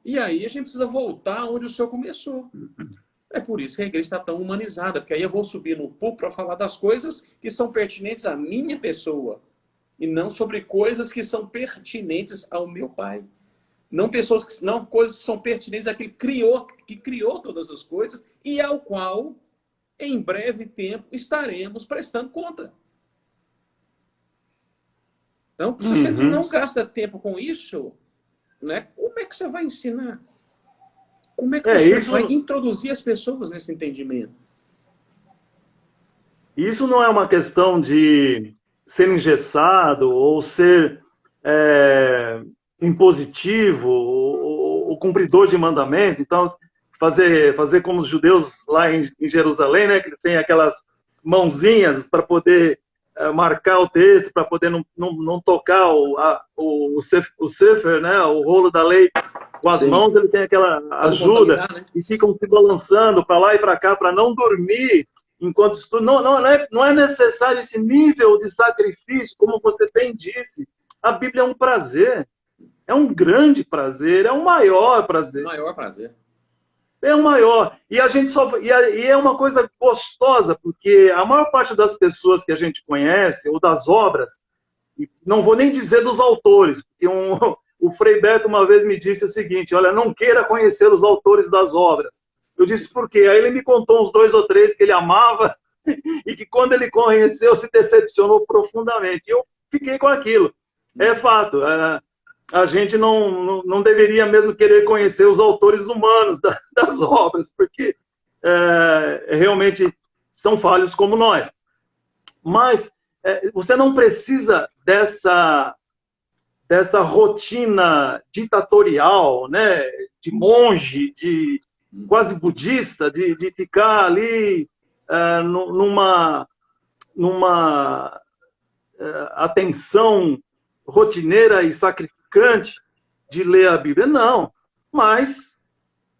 E aí a gente precisa voltar onde o Senhor começou. É por isso que a igreja está tão humanizada, porque aí eu vou subir no púlpito para falar das coisas que são pertinentes à minha pessoa, e não sobre coisas que são pertinentes ao meu Pai. Não coisas que são pertinentes àquele que criou todas as coisas e ao qual, em breve tempo, estaremos prestando conta. Então, se você não gasta tempo com isso, né, como é que você vai ensinar? Como é que você vai introduzir as pessoas nesse entendimento? Isso não é uma questão de ser engessado ou ser impositivo ou cumpridor de mandamento. Então, fazer como os judeus lá em Jerusalém, né, que tem aquelas mãozinhas para poder marcar o texto, para poder não tocar o sefer, né, o rolo da lei com as mãos, ele tem aquela ajuda, né? E ficam se balançando para lá e para cá para não dormir enquanto estudam. Não é necessário esse nível de sacrifício, como você bem disse. A Bíblia é um prazer, é um grande prazer, é um maior prazer. Maior prazer. É o maior. E a gente e é uma coisa gostosa, porque a maior parte das pessoas que a gente conhece, ou das obras, e não vou nem dizer dos autores, porque o Frei Beto uma vez me disse o seguinte: olha, não queira conhecer os autores das obras. Eu disse, por quê? Aí ele me contou uns 2 ou 3 que ele amava e que quando ele conheceu se decepcionou profundamente. E eu fiquei com aquilo. É fato. A gente não deveria mesmo querer conhecer os autores humanos das obras, porque realmente são falhos como nós. Mas você não precisa dessa rotina ditatorial, né, de monge, de quase budista, de ficar ali numa atenção rotineira e sacrificante de ler a Bíblia. Não, mas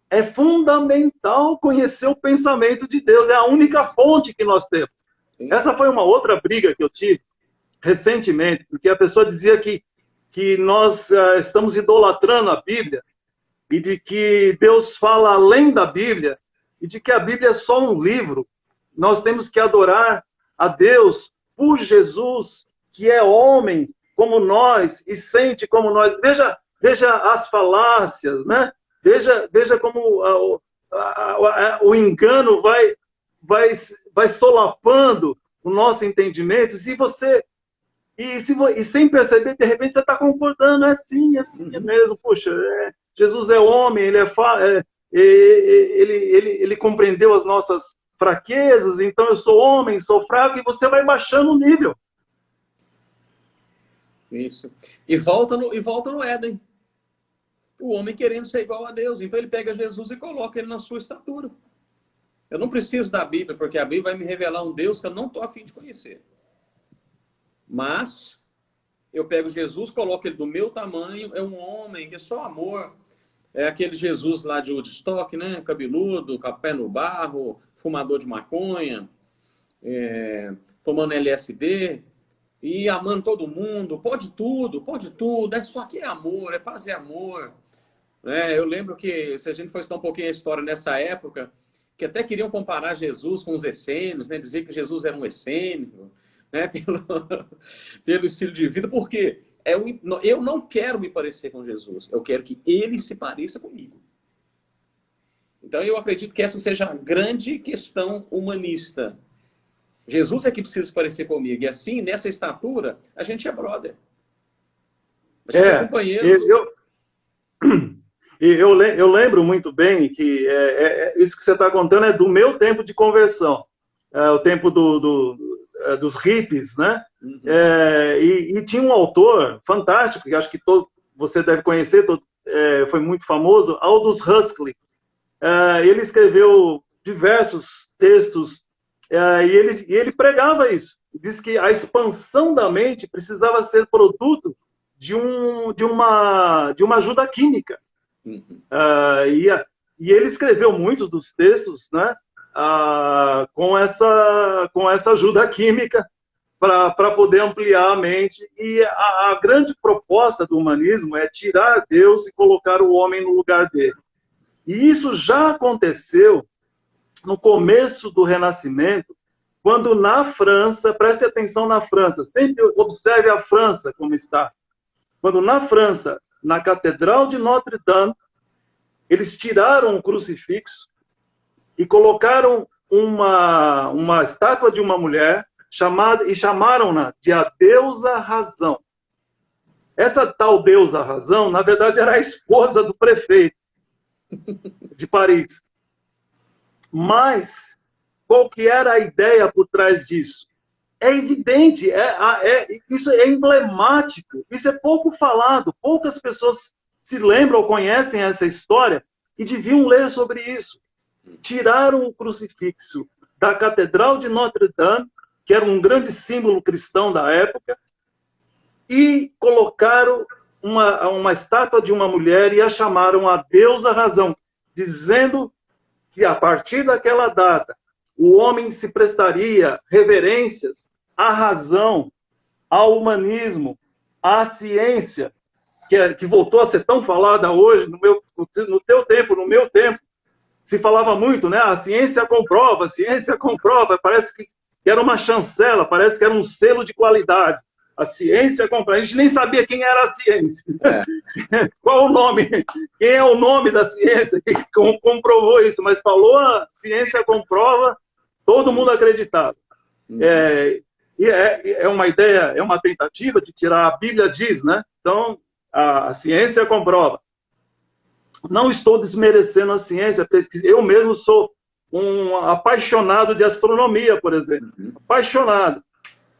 é fundamental conhecer o pensamento de Deus, é a única fonte que nós temos. Essa foi uma outra briga que eu tive recentemente, porque a pessoa dizia que nós estamos idolatrando a Bíblia, e de que Deus fala além da Bíblia, e de que a Bíblia é só um livro. Nós temos que adorar a Deus por Jesus, que é homem como nós e sente como nós. Veja as falácias, né? Veja como o engano vai solapando o nosso entendimento. E sem perceber, de repente você está concordando, é assim mesmo. Puxa, Jesus é homem, ele compreendeu as nossas fraquezas, então eu sou homem, sou fraco, e você vai baixando o nível. Isso. E volta no Éden. O homem querendo ser igual a Deus. Então ele pega Jesus e coloca ele na sua estatura. Eu não preciso da Bíblia, porque a Bíblia vai me revelar um Deus que eu não estou a fim de conhecer. Mas eu pego Jesus, coloco ele do meu tamanho, é um homem que é só amor. É aquele Jesus lá de Woodstock, né? Cabeludo, com pé no barro, fumador de maconha, tomando LSD e amando todo mundo. Pode tudo. É só que é amor, é paz e amor. Eu lembro que, se a gente for estudar um pouquinho a história nessa época, que até queriam comparar Jesus com os essênios, né? Dizer que Jesus era um essênio, né? Pelo estilo de vida, porque eu não quero me parecer com Jesus, eu quero que ele se pareça comigo. Então eu acredito que essa seja a grande questão humanista. Jesus é que precisa se parecer comigo, e assim, nessa estatura, a gente é brother. A gente é companheiro. Eu lembro muito bem que isso que você está contando é do meu tempo de conversão. O tempo dos hippies, né? Uhum. E tinha um autor fantástico, que acho que você deve conhecer, foi muito famoso, Aldous Huxley. Ele escreveu diversos textos e ele pregava isso. Diz que a expansão da mente precisava ser produto de uma ajuda química. Uhum. E ele escreveu muitos dos textos, né, com essa ajuda química para poder ampliar a mente. E a grande proposta do humanismo é tirar Deus e colocar o homem no lugar dele. E isso já aconteceu no começo do Renascimento, quando na França, preste atenção na França, sempre observe a França como está. Quando na França, na Catedral de Notre-Dame, eles tiraram o crucifixo e colocaram uma estátua de uma mulher e chamaram-na de a deusa razão. Essa tal deusa razão, na verdade, era a esposa do prefeito de Paris. Mas qual que era a ideia por trás disso? É evidente, isso é emblemático, isso é pouco falado, poucas pessoas se lembram ou conhecem essa história e deviam ler sobre isso. Tiraram o crucifixo da Catedral de Notre-Dame, que era um grande símbolo cristão da época, e colocaram uma estátua de uma mulher e a chamaram a deusa razão, dizendo que a partir daquela data o homem se prestaria reverências à razão, ao humanismo, à ciência, que voltou a ser tão falada hoje, no teu tempo, no meu tempo, se falava muito, né? A ciência comprova, parece que era uma chancela, parece que era um selo de qualidade. A ciência comprova, a gente nem sabia quem era a ciência. Qual o nome? Quem é o nome da ciência? Quem comprovou isso? Mas falou a ciência comprova, todo mundo acreditava. É uma ideia, é uma tentativa de tirar, a Bíblia diz, né? Então, a ciência comprova. Não estou desmerecendo a ciência, eu mesmo sou um apaixonado de astronomia, por exemplo. Apaixonado.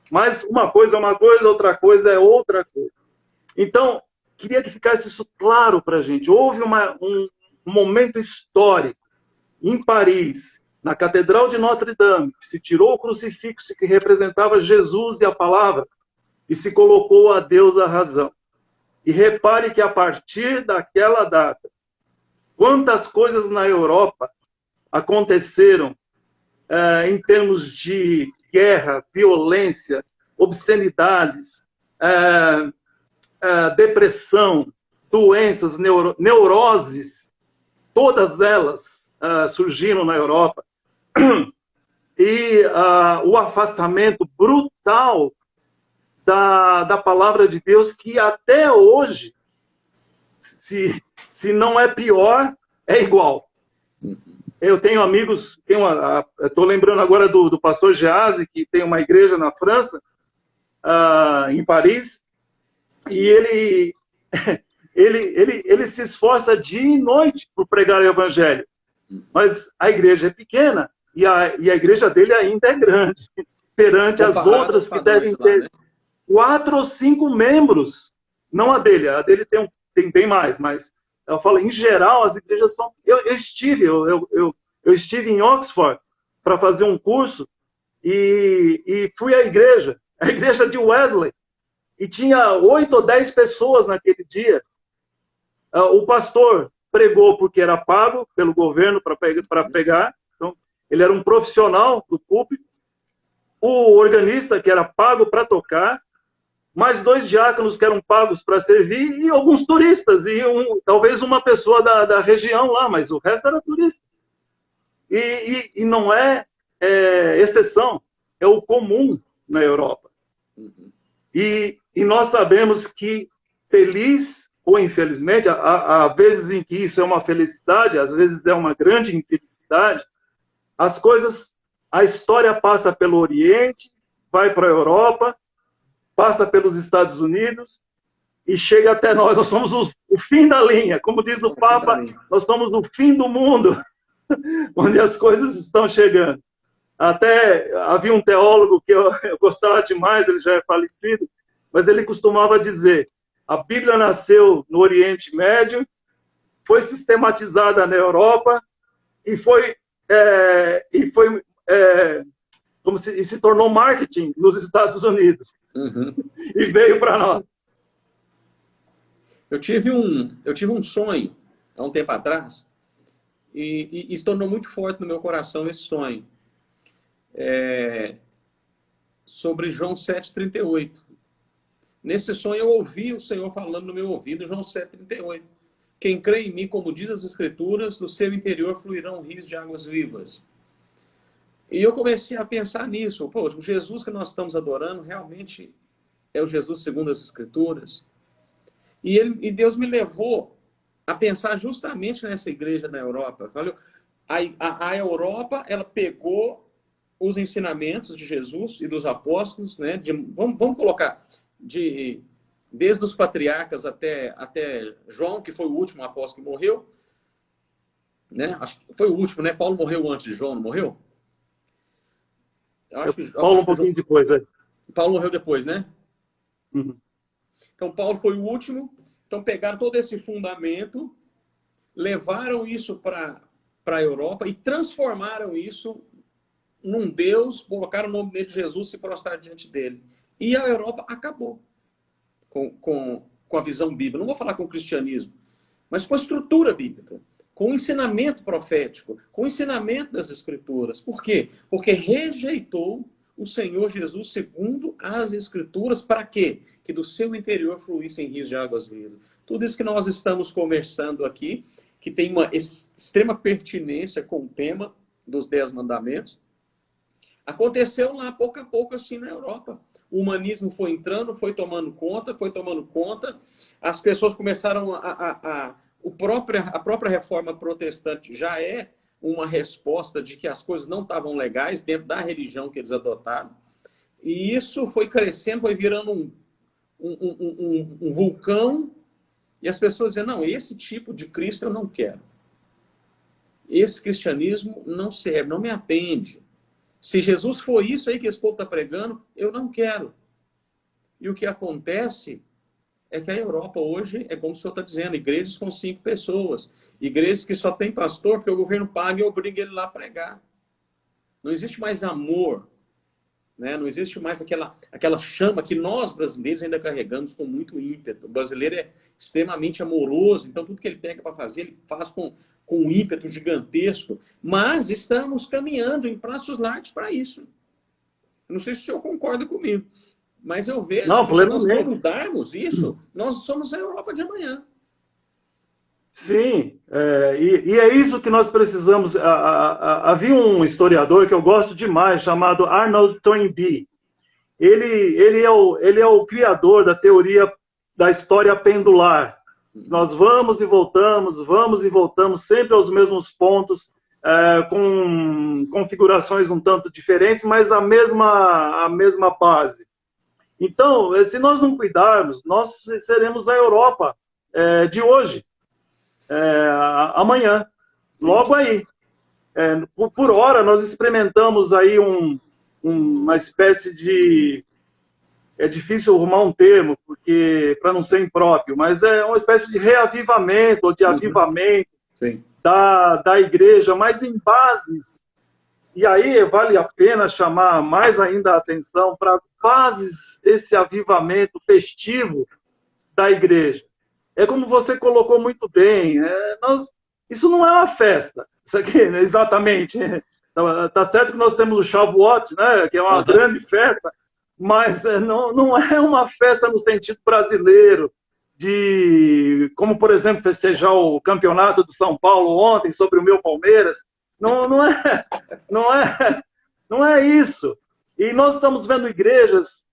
Mas uma coisa é uma coisa, outra coisa é outra coisa. Então, queria que ficasse isso claro para a gente. Houve um momento histórico em Paris, na Catedral de Notre-Dame, que se tirou o crucifixo que representava Jesus e a palavra e se colocou a Deus a razão. E repare que a partir daquela data, quantas coisas na Europa aconteceram em termos de guerra, violência, obscenidades, depressão, doenças, neuroses, todas elas surgiram na Europa. E o afastamento brutal da palavra de Deus, que até hoje, se não é pior, é igual. Eu tenho amigos, estou lembrando agora do pastor Geazi, que tem uma igreja na França, em Paris, e ele se esforça dia e noite por pregar o evangelho. Mas a igreja é pequena e a igreja dele ainda é grande, perante as outras que devem ter 4 ou 5 membros. Não a dele tem bem mais, mas eu falo, em geral, as igrejas são... Eu estive em Oxford para fazer um curso e fui à igreja de Wesley, e tinha 8 ou 10 pessoas naquele dia. O pastor pregou porque era pago pelo governo para pregar, então ele era um profissional do púlpito. O organista, que era pago para tocar, mais 2 diáconos que eram pagos para servir, e alguns turistas, e talvez uma pessoa da região lá, mas o resto era turista. E não é exceção, é o comum na Europa. E nós sabemos que, feliz ou infelizmente, há vezes em que isso é uma felicidade, às vezes é uma grande infelicidade, a história passa pelo Oriente, vai para a Europa, passa pelos Estados Unidos e chega até nós. Nós somos o fim da linha. Como diz o Papa, nós somos o fim do mundo, onde as coisas estão chegando. Até havia um teólogo que eu gostava demais, ele já é falecido, mas ele costumava dizer: a Bíblia nasceu no Oriente Médio, foi sistematizada na Europa e se tornou marketing nos Estados Unidos. Uhum. E veio para nós. Eu tive um sonho, há um tempo atrás, e se tornou muito forte no meu coração esse sonho. Sobre João 7,38. Nesse sonho eu ouvi o Senhor falando no meu ouvido, João 7,38. Quem crê em mim, como diz as Escrituras, do seu interior fluirão rios de águas vivas. E eu comecei a pensar nisso. Pô, o Jesus que nós estamos adorando realmente é o Jesus segundo as Escrituras. E Deus me levou a pensar justamente nessa igreja na Europa. A Europa, ela pegou os ensinamentos de Jesus e dos apóstolos, né? Vamos colocar desde os patriarcas até João, que foi o último apóstolo que morreu, né? Acho que foi o último, né? Paulo morreu antes de João, não morreu? Paulo um pouquinho depois, né? Paulo morreu depois, né? Uhum. Então, Paulo foi o último. Então, pegaram todo esse fundamento, levaram isso para a Europa e transformaram isso num Deus, colocaram o nome dele de Jesus e se prostraram diante dele. E a Europa acabou com a visão bíblica. Não vou falar com o cristianismo, mas com a estrutura bíblica, com o ensinamento profético, com o ensinamento das Escrituras. Por quê? Porque rejeitou o Senhor Jesus segundo as Escrituras. Para quê? Que do seu interior fluíssem rios de águas vivas. Tudo isso que nós estamos conversando aqui, que tem uma extrema pertinência com o tema dos 10 mandamentos, aconteceu lá pouco a pouco assim na Europa. O humanismo foi entrando, foi tomando conta. As pessoas começaram a própria reforma protestante já é uma resposta de que as coisas não estavam legais dentro da religião que eles adotaram. E isso foi crescendo, foi virando um vulcão. E as pessoas dizem, não, esse tipo de Cristo eu não quero. Esse cristianismo não serve, não me atende. Se Jesus for isso aí que esse povo está pregando, eu não quero. E o que acontece é que a Europa hoje, é como o senhor está dizendo, igrejas com 5 pessoas. Igrejas que só tem pastor porque o governo paga e obriga ele lá a pregar. Não existe mais amor. Né? Não existe mais aquela chama que nós brasileiros ainda carregamos com muito ímpeto. O brasileiro é extremamente amoroso, então tudo que ele pega para fazer, ele faz com um ímpeto gigantesco. Mas estamos caminhando em passos largos para isso. Eu não sei se o senhor concorda comigo, mas eu vejo que se nós não mudarmos isso, nós somos a Europa de amanhã. Sim, e é isso que nós precisamos. Havia um historiador que eu gosto demais, chamado Arnold Toynbee. Ele é o criador da teoria da história pendular. Nós vamos e voltamos, sempre aos mesmos pontos, com configurações um tanto diferentes, mas a mesma base. Então, se nós não cuidarmos, nós seremos a Europa de hoje. Amanhã, logo aí. Por hora, nós experimentamos aí uma espécie de... É difícil arrumar um termo, para não ser impróprio, mas é uma espécie de reavivamento, ou de avivamento da igreja, mas em bases. E aí vale a pena chamar mais ainda a atenção para bases desse avivamento festivo da igreja. É como você colocou muito bem, isso não é uma festa, isso aqui, né, exatamente. Tá certo que nós temos o Shavuot, né, que é uma grande festa, mas não é uma festa no sentido brasileiro, como, por exemplo, festejar o campeonato do São Paulo ontem sobre o meu Palmeiras. Não é isso. E nós estamos vendo igrejas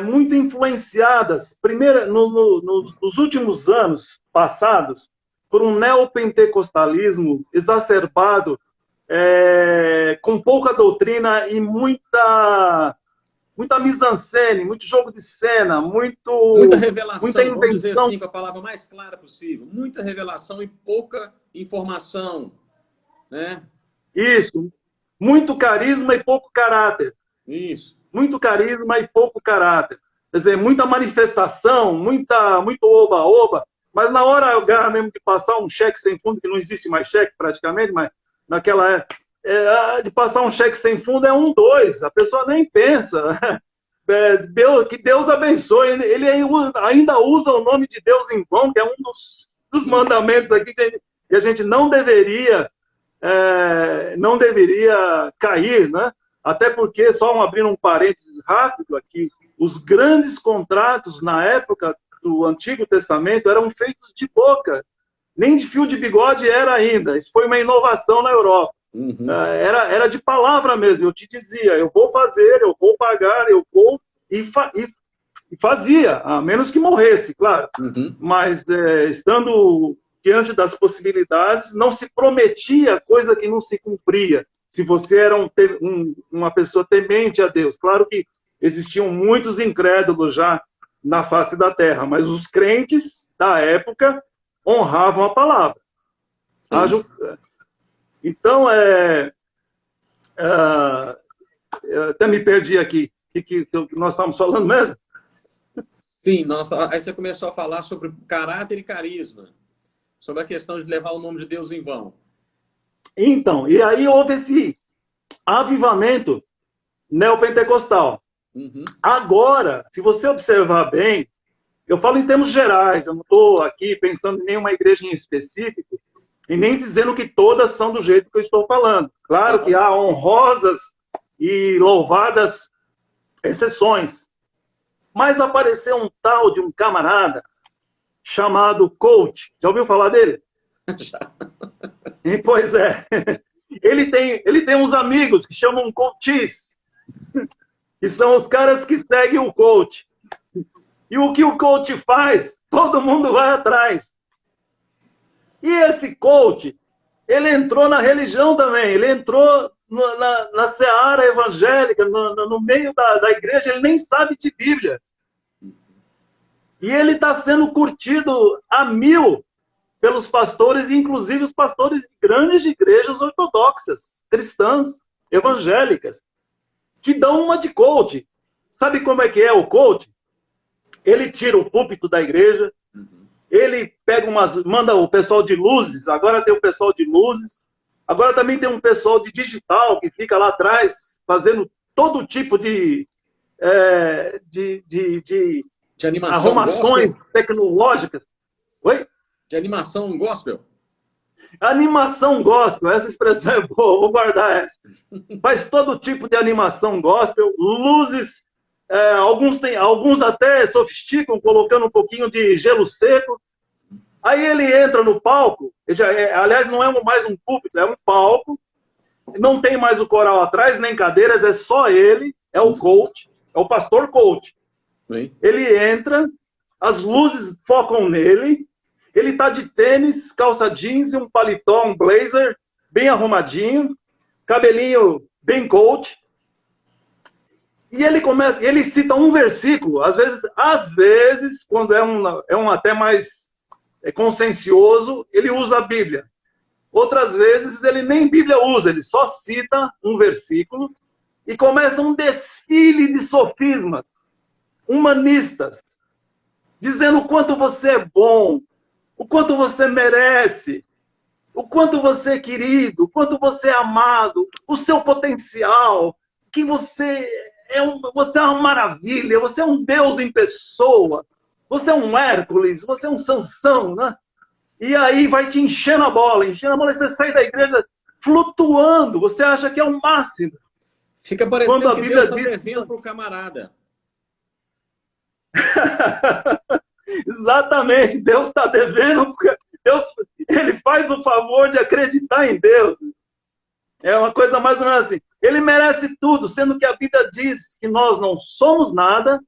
muito influenciadas, primeiro, nos últimos anos passados, por um neopentecostalismo exacerbado, com pouca doutrina e muita mise-en-scène, muito jogo de cena, muita revelação, muita invenção. vamos dizer assim, com a palavra mais clara possível. Muita revelação e pouca informação, né? Isso. muito carisma e pouco caráter. Isso. Muito carisma e pouco caráter. Quer dizer, muita manifestação, muito oba-oba, mas na hora mesmo de passar um cheque sem fundo, que não existe mais cheque praticamente, mas naquela de passar um cheque sem fundo é 1, 2, a pessoa nem pensa. Que Deus abençoe. Ele ainda usa o nome de Deus em vão, que é um dos mandamentos aqui que a gente não deveria cair, né? Até porque, só abrindo um parênteses rápido aqui, os grandes contratos na época do Antigo Testamento eram feitos de boca, nem de fio de bigode era ainda. Isso foi uma inovação na Europa. Uhum. Era de palavra mesmo. Eu te dizia, eu vou fazer, eu vou pagar, eu vou, e fazia, a menos que morresse, claro. Uhum. Mas estando diante das possibilidades, não se prometia coisa que não se cumpria. Se você era uma pessoa temente a Deus. Claro que existiam muitos incrédulos já na face da terra, mas os crentes da época honravam a palavra. Então, até me perdi aqui. O que nós estamos falando mesmo? Sim, aí você começou a falar sobre caráter e carisma, sobre a questão de levar o nome de Deus em vão. Então, e aí houve esse avivamento neopentecostal. Uhum. Agora, se você observar bem, eu falo em termos gerais, eu não estou aqui pensando em nenhuma igreja em específico, e nem dizendo que todas são do jeito que eu estou falando. Claro que há honrosas e louvadas exceções. Mas apareceu um tal de um camarada chamado Coach. Já ouviu falar dele? Já. Pois é. Ele tem uns amigos que chamam coaches, que são os caras que seguem o coach. E o que o coach faz, todo mundo vai atrás. E esse coach, ele entrou na religião também, ele entrou na seara evangélica, no meio da igreja, ele nem sabe de Bíblia. E ele está sendo curtido a 1000 pelos pastores, inclusive os pastores de grandes igrejas ortodoxas, cristãs, evangélicas, que dão uma de coach. Sabe como é que é o coach? Ele tira o púlpito da igreja, ele pega manda o pessoal de luzes, agora tem o pessoal de luzes, agora também tem um pessoal de digital que fica lá atrás fazendo todo tipo de animação arrumações gospel. Tecnológicas. Oi? De animação gospel. Animação gospel, essa expressão é boa, vou guardar essa. Faz todo tipo de animação gospel, luzes, alguns até sofisticam, colocando um pouquinho de gelo seco. Aí ele entra no palco, aliás, não é mais um púlpito, é um palco, não tem mais o coral atrás, nem cadeiras, é só ele, é o coach, é o pastor coach. Sim. Ele entra, as luzes focam nele, ele está de tênis, calça jeans e um paletó, um blazer, bem arrumadinho, cabelinho bem coach. E ele cita um versículo, às vezes quando é um até mais consciencioso, ele usa a Bíblia. Outras vezes ele nem Bíblia usa, ele só cita um versículo e começa um desfile de sofismas humanistas, dizendo o quanto você é bom, o quanto você merece, o quanto você é querido, o quanto você é amado, o seu potencial, que você é uma maravilha, você é um Deus em pessoa, você é um Hércules, você é um Sansão, né? E aí vai te enchendo a bola, e você sai da igreja flutuando, você acha que é o máximo. Fica parecendo quando a Bíblia está devendo para o camarada. Exatamente, Deus está devendo, porque ele faz o favor de acreditar em Deus. É uma coisa mais ou menos assim. Ele merece tudo, sendo que a Bíblia diz que nós não somos nada,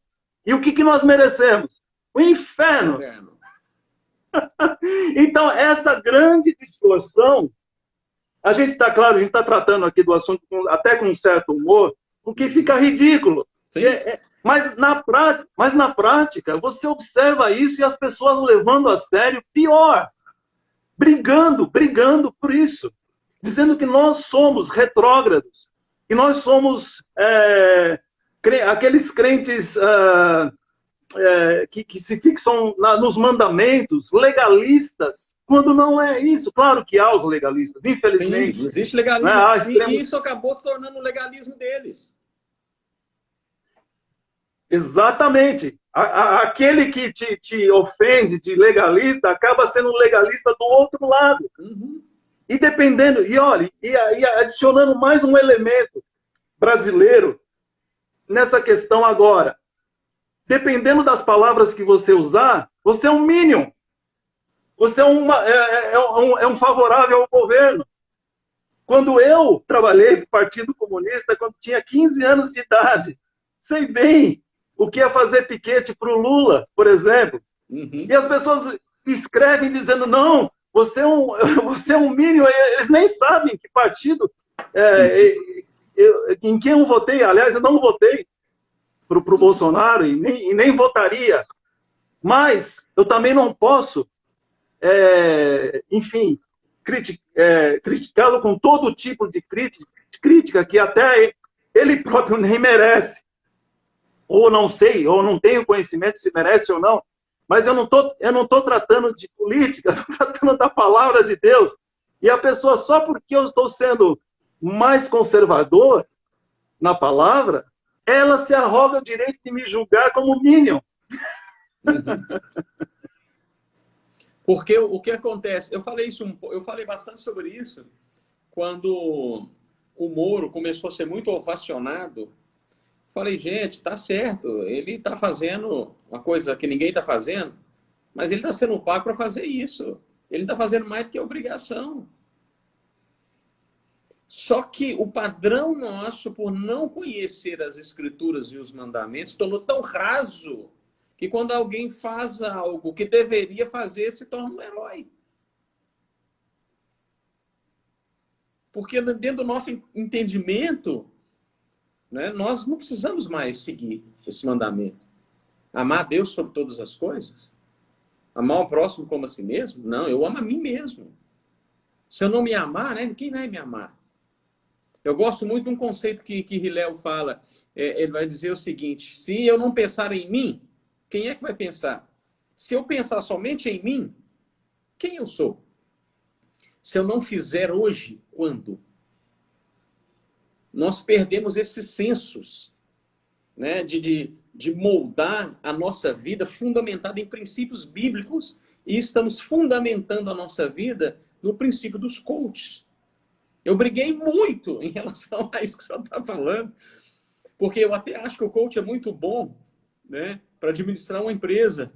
e o que nós merecemos? O inferno. Então, essa grande distorção, a gente está tratando aqui do assunto até com um certo humor, porque fica ridículo. Mas na prática, você observa isso e as pessoas levando a sério, pior, brigando por isso. dizendo que nós somos retrógrados, que nós somos aqueles crentes que se fixam nos mandamentos, legalistas, quando não é isso. Claro que há os legalistas, infelizmente. Sim, existe legalismo, né? e isso acabou tornando o legalismo deles. Exatamente. Aquele que te ofende de legalista acaba sendo um legalista do outro lado. Uhum. E dependendo, e olha, e adicionando mais um elemento brasileiro nessa questão agora. Dependendo das palavras que você usar, você é um minion. Você é um favorável ao governo. Quando eu trabalhei no Partido Comunista, quando tinha 15 anos de idade, sei bem o que é fazer piquete para o Lula, por exemplo. Uhum. E as pessoas escrevem dizendo, não, você é um minion. Eles nem sabem que partido, em quem eu votei. Aliás, eu não votei para o Bolsonaro e nem votaria. Mas eu também não posso, enfim, criticá-lo com todo tipo de crítica que até ele próprio nem merece. Ou não sei, ou não tenho conhecimento se merece ou não. Mas eu não tô tratando de política, estou tratando da palavra de Deus. E a pessoa, só porque eu estou sendo mais conservador na palavra, ela se arroga o direito de me julgar como minion. Uhum. Porque o que acontece? Eu falei bastante sobre isso quando o Moro começou a ser muito ovacionado. Falei, gente, tá certo, ele está fazendo uma coisa que ninguém está fazendo, mas ele está sendo pago para fazer isso. Ele está fazendo mais do que obrigação. Só que o padrão nosso, por não conhecer as Escrituras e os mandamentos, tornou tão raso que quando alguém faz algo que deveria fazer, se torna um herói. Porque dentro do nosso entendimento, né, nós não precisamos mais seguir esse mandamento. Amar a Deus sobre todas as coisas? Amar o próximo como a si mesmo? Não, eu amo a mim mesmo. Se eu não me amar, né, quem vai me amar? Eu gosto muito de um conceito que Hillel fala. Ele vai dizer o seguinte: se eu não pensar em mim, quem é que vai pensar? Se eu pensar somente em mim, quem eu sou? Se eu não fizer hoje, quando? Nós perdemos esses sensos, né, de moldar a nossa vida fundamentada em princípios bíblicos, e estamos fundamentando a nossa vida no princípio dos coaches. Eu briguei muito em relação a isso que você está falando, porque eu até acho que o coach é muito bom, né, para administrar uma empresa.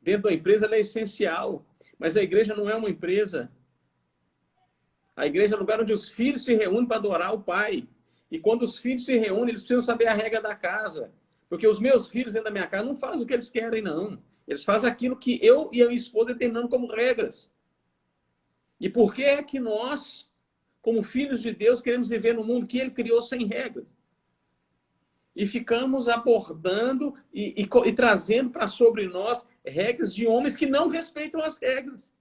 Dentro da empresa ela é essencial, mas a igreja não é uma empresa. A igreja é o lugar onde os filhos se reúnem para adorar o Pai. E quando os filhos se reúnem, eles precisam saber a regra da casa. Porque os meus filhos dentro da minha casa não fazem o que eles querem, não. Eles fazem aquilo que eu e a minha esposa determinamos como regras. E por que é que nós, como filhos de Deus, queremos viver no mundo que Ele criou sem regras? E ficamos abordando e trazendo para sobre nós regras de homens que não respeitam as regras.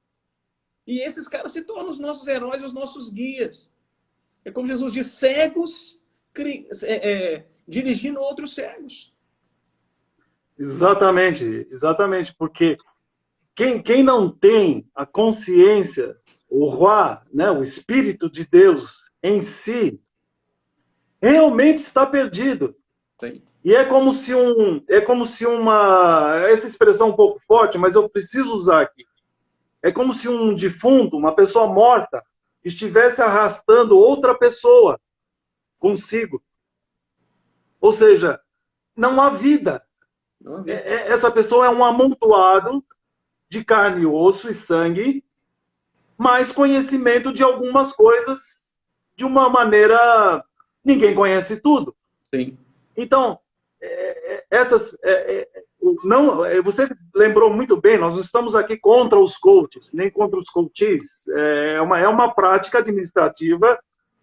E esses caras se tornam os nossos heróis e os nossos guias. É como Jesus diz, cegos dirigindo outros cegos. Exatamente, porque quem não tem a consciência, o Ruá, né, o Espírito de Deus em si, realmente está perdido. Sim. E é como se essa expressão é um pouco forte, mas eu preciso usar aqui. É como se um defunto, uma pessoa morta, estivesse arrastando outra pessoa consigo. Ou seja, não há vida. Essa pessoa é um amontoado de carne, osso e sangue, mais conhecimento de algumas coisas de uma maneira... Ninguém conhece tudo. Sim. Então, você lembrou muito bem, nós não estamos aqui contra os coaches, nem contra os coaches. É uma prática administrativa,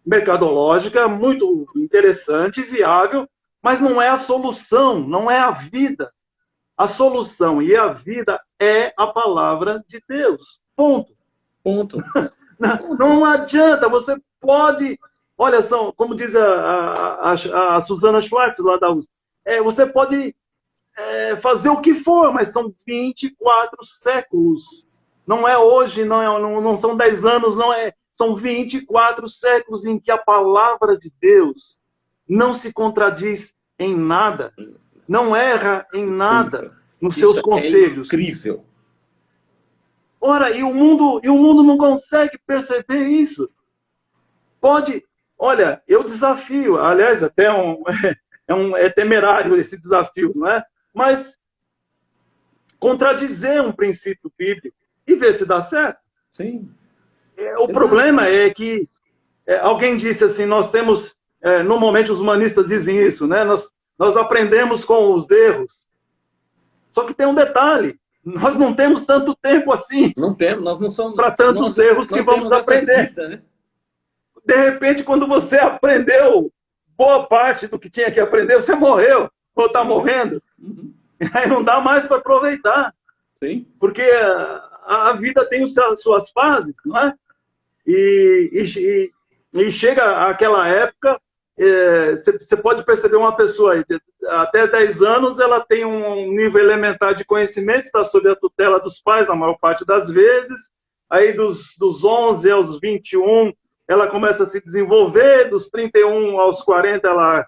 mercadológica, muito interessante, viável, mas não é a solução, não é a vida. A solução e a vida é a palavra de Deus. Ponto. Não adianta, você pode... Olha, como diz a Susana Schwartz, lá da USP, você pode fazer o que for, mas são 24 séculos. Não é hoje, não são 10 anos, são 24 séculos em que a palavra de Deus não se contradiz em nada, não erra em nada nos seus conselhos. É incrível. Ora, e o mundo não consegue perceber isso. Olha, eu desafio, aliás, até é temerário esse desafio, não é? Mas contradizer um princípio bíblico e ver se dá certo. Sim. O problema é que alguém disse assim, nós temos, normalmente os humanistas dizem isso, né? Nós aprendemos com os erros. Só que tem um detalhe, nós não temos tanto tempo assim. Não temos, nós não somos... Para tantos erros que vamos aprender. Vida, né? De repente, quando você aprendeu boa parte do que tinha que aprender, você morreu, ou está morrendo. Uhum. Aí não dá mais para aproveitar. Sim. Porque a vida tem suas fases, não é? E chega aquela época, você pode perceber uma pessoa aí, até 10 anos ela tem um nível elementar de conhecimento, está sob a tutela dos pais, na maior parte das vezes. Aí dos 11 aos 21, ela começa a se desenvolver, dos 31 aos 40 ela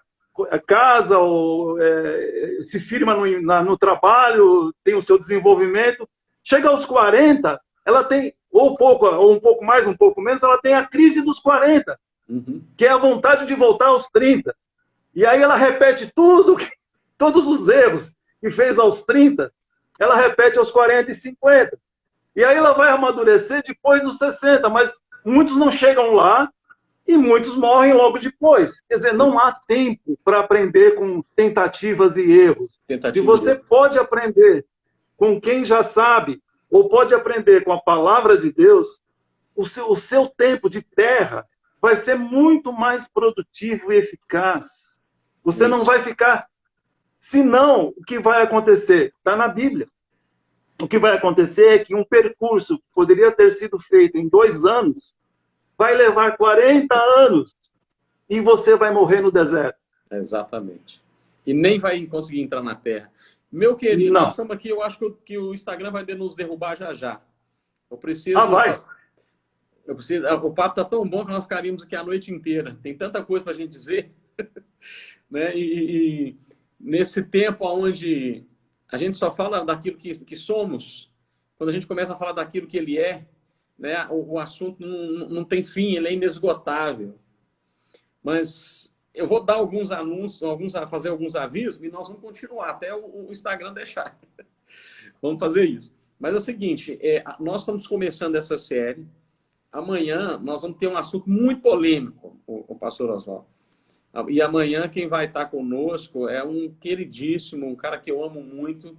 casa ou se firma no trabalho, tem o seu desenvolvimento. Chega aos 40, ela tem, ou um pouco mais, um pouco menos, ela tem a crise dos 40, que é a vontade de voltar aos 30. E aí ela repete todos os erros que fez aos 30, ela repete aos 40 e 50. E aí ela vai amadurecer depois dos 60, mas muitos não chegam lá e muitos morrem logo depois. Quer dizer, não há tempo para aprender com tentativas e erros. Se você pode aprender com quem já sabe, ou pode aprender com a palavra de Deus, o seu tempo de terra vai ser muito mais produtivo e eficaz. Você não vai ficar... Senão, o que vai acontecer? Está na Bíblia. O que vai acontecer é que um percurso que poderia ter sido feito em 2 anos vai levar 40 anos e você vai morrer no deserto. Exatamente. E nem vai conseguir entrar na Terra. Meu querido, nós estamos aqui, eu acho que o Instagram vai nos derrubar já já. Eu preciso... vai? O papo está tão bom que nós ficaríamos aqui a noite inteira. Tem tanta coisa para a gente dizer. Né? E nesse tempo onde a gente só fala daquilo que somos, quando a gente começa a falar daquilo que ele é, né, o assunto não tem fim, ele é inesgotável. Mas eu vou dar alguns anúncios, fazer alguns avisos, e nós vamos continuar até o Instagram deixar. Vamos fazer isso. Mas é o seguinte, nós estamos começando essa série. Amanhã nós vamos ter um assunto muito polêmico, o pastor Oswaldo. E amanhã quem vai estar conosco é um queridíssimo, um cara que eu amo muito,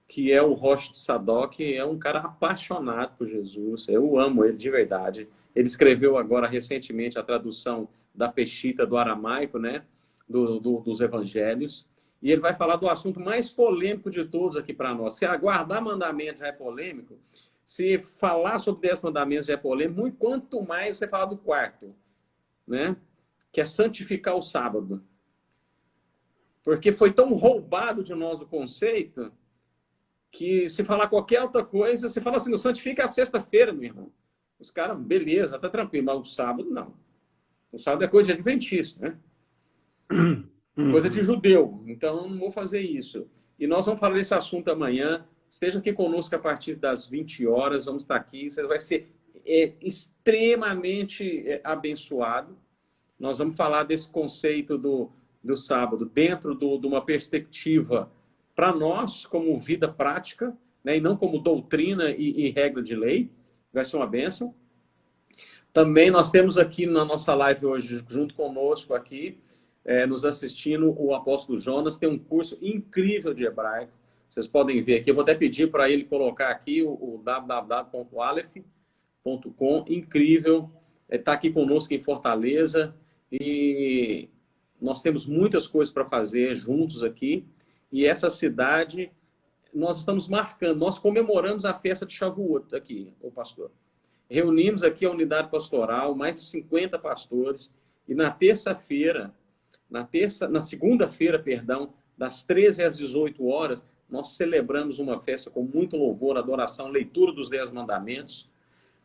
que é o Rosh Sadok. É um cara apaixonado por Jesus. Eu amo ele de verdade. Ele escreveu agora recentemente a tradução da Peshitta do aramaico, né? Dos evangelhos. E ele vai falar do assunto mais polêmico de todos aqui para nós. Se aguardar mandamento já é polêmico, se falar sobre 10 mandamentos já é polêmico, muito quanto mais você falar do quarto, né? Que é santificar o sábado. Porque foi tão roubado de nós o conceito que se falar qualquer outra coisa, você fala assim, não santifica a sexta-feira, meu irmão. Os caras, beleza, tá tranquilo, mas o sábado não. O sábado é coisa de adventista, né? Coisa de judeu. Então, não vou fazer isso. E nós vamos falar desse assunto amanhã. Esteja aqui conosco a partir das 20 horas. Vamos estar aqui. Você vai ser extremamente abençoado. Nós vamos falar desse conceito do sábado dentro de uma perspectiva para nós, como vida prática, né? E não como doutrina e regra de lei. Vai ser uma bênção. Também nós temos aqui na nossa live hoje, junto conosco aqui, nos assistindo, o apóstolo Jonas. Tem um curso incrível de hebraico. Vocês podem ver aqui. Eu vou até pedir para ele colocar aqui o www.aleph.com. Incrível. Está aqui conosco em Fortaleza. E nós temos muitas coisas para fazer juntos aqui. E essa cidade, nós estamos marcando, nós comemoramos a festa de Shavuot aqui, o pastor. reunimos aqui a unidade pastoral, mais de 50 pastores, e na segunda-feira, perdão, das 13 às 18 horas, nós celebramos uma festa com muito louvor, adoração, leitura dos 10 mandamentos,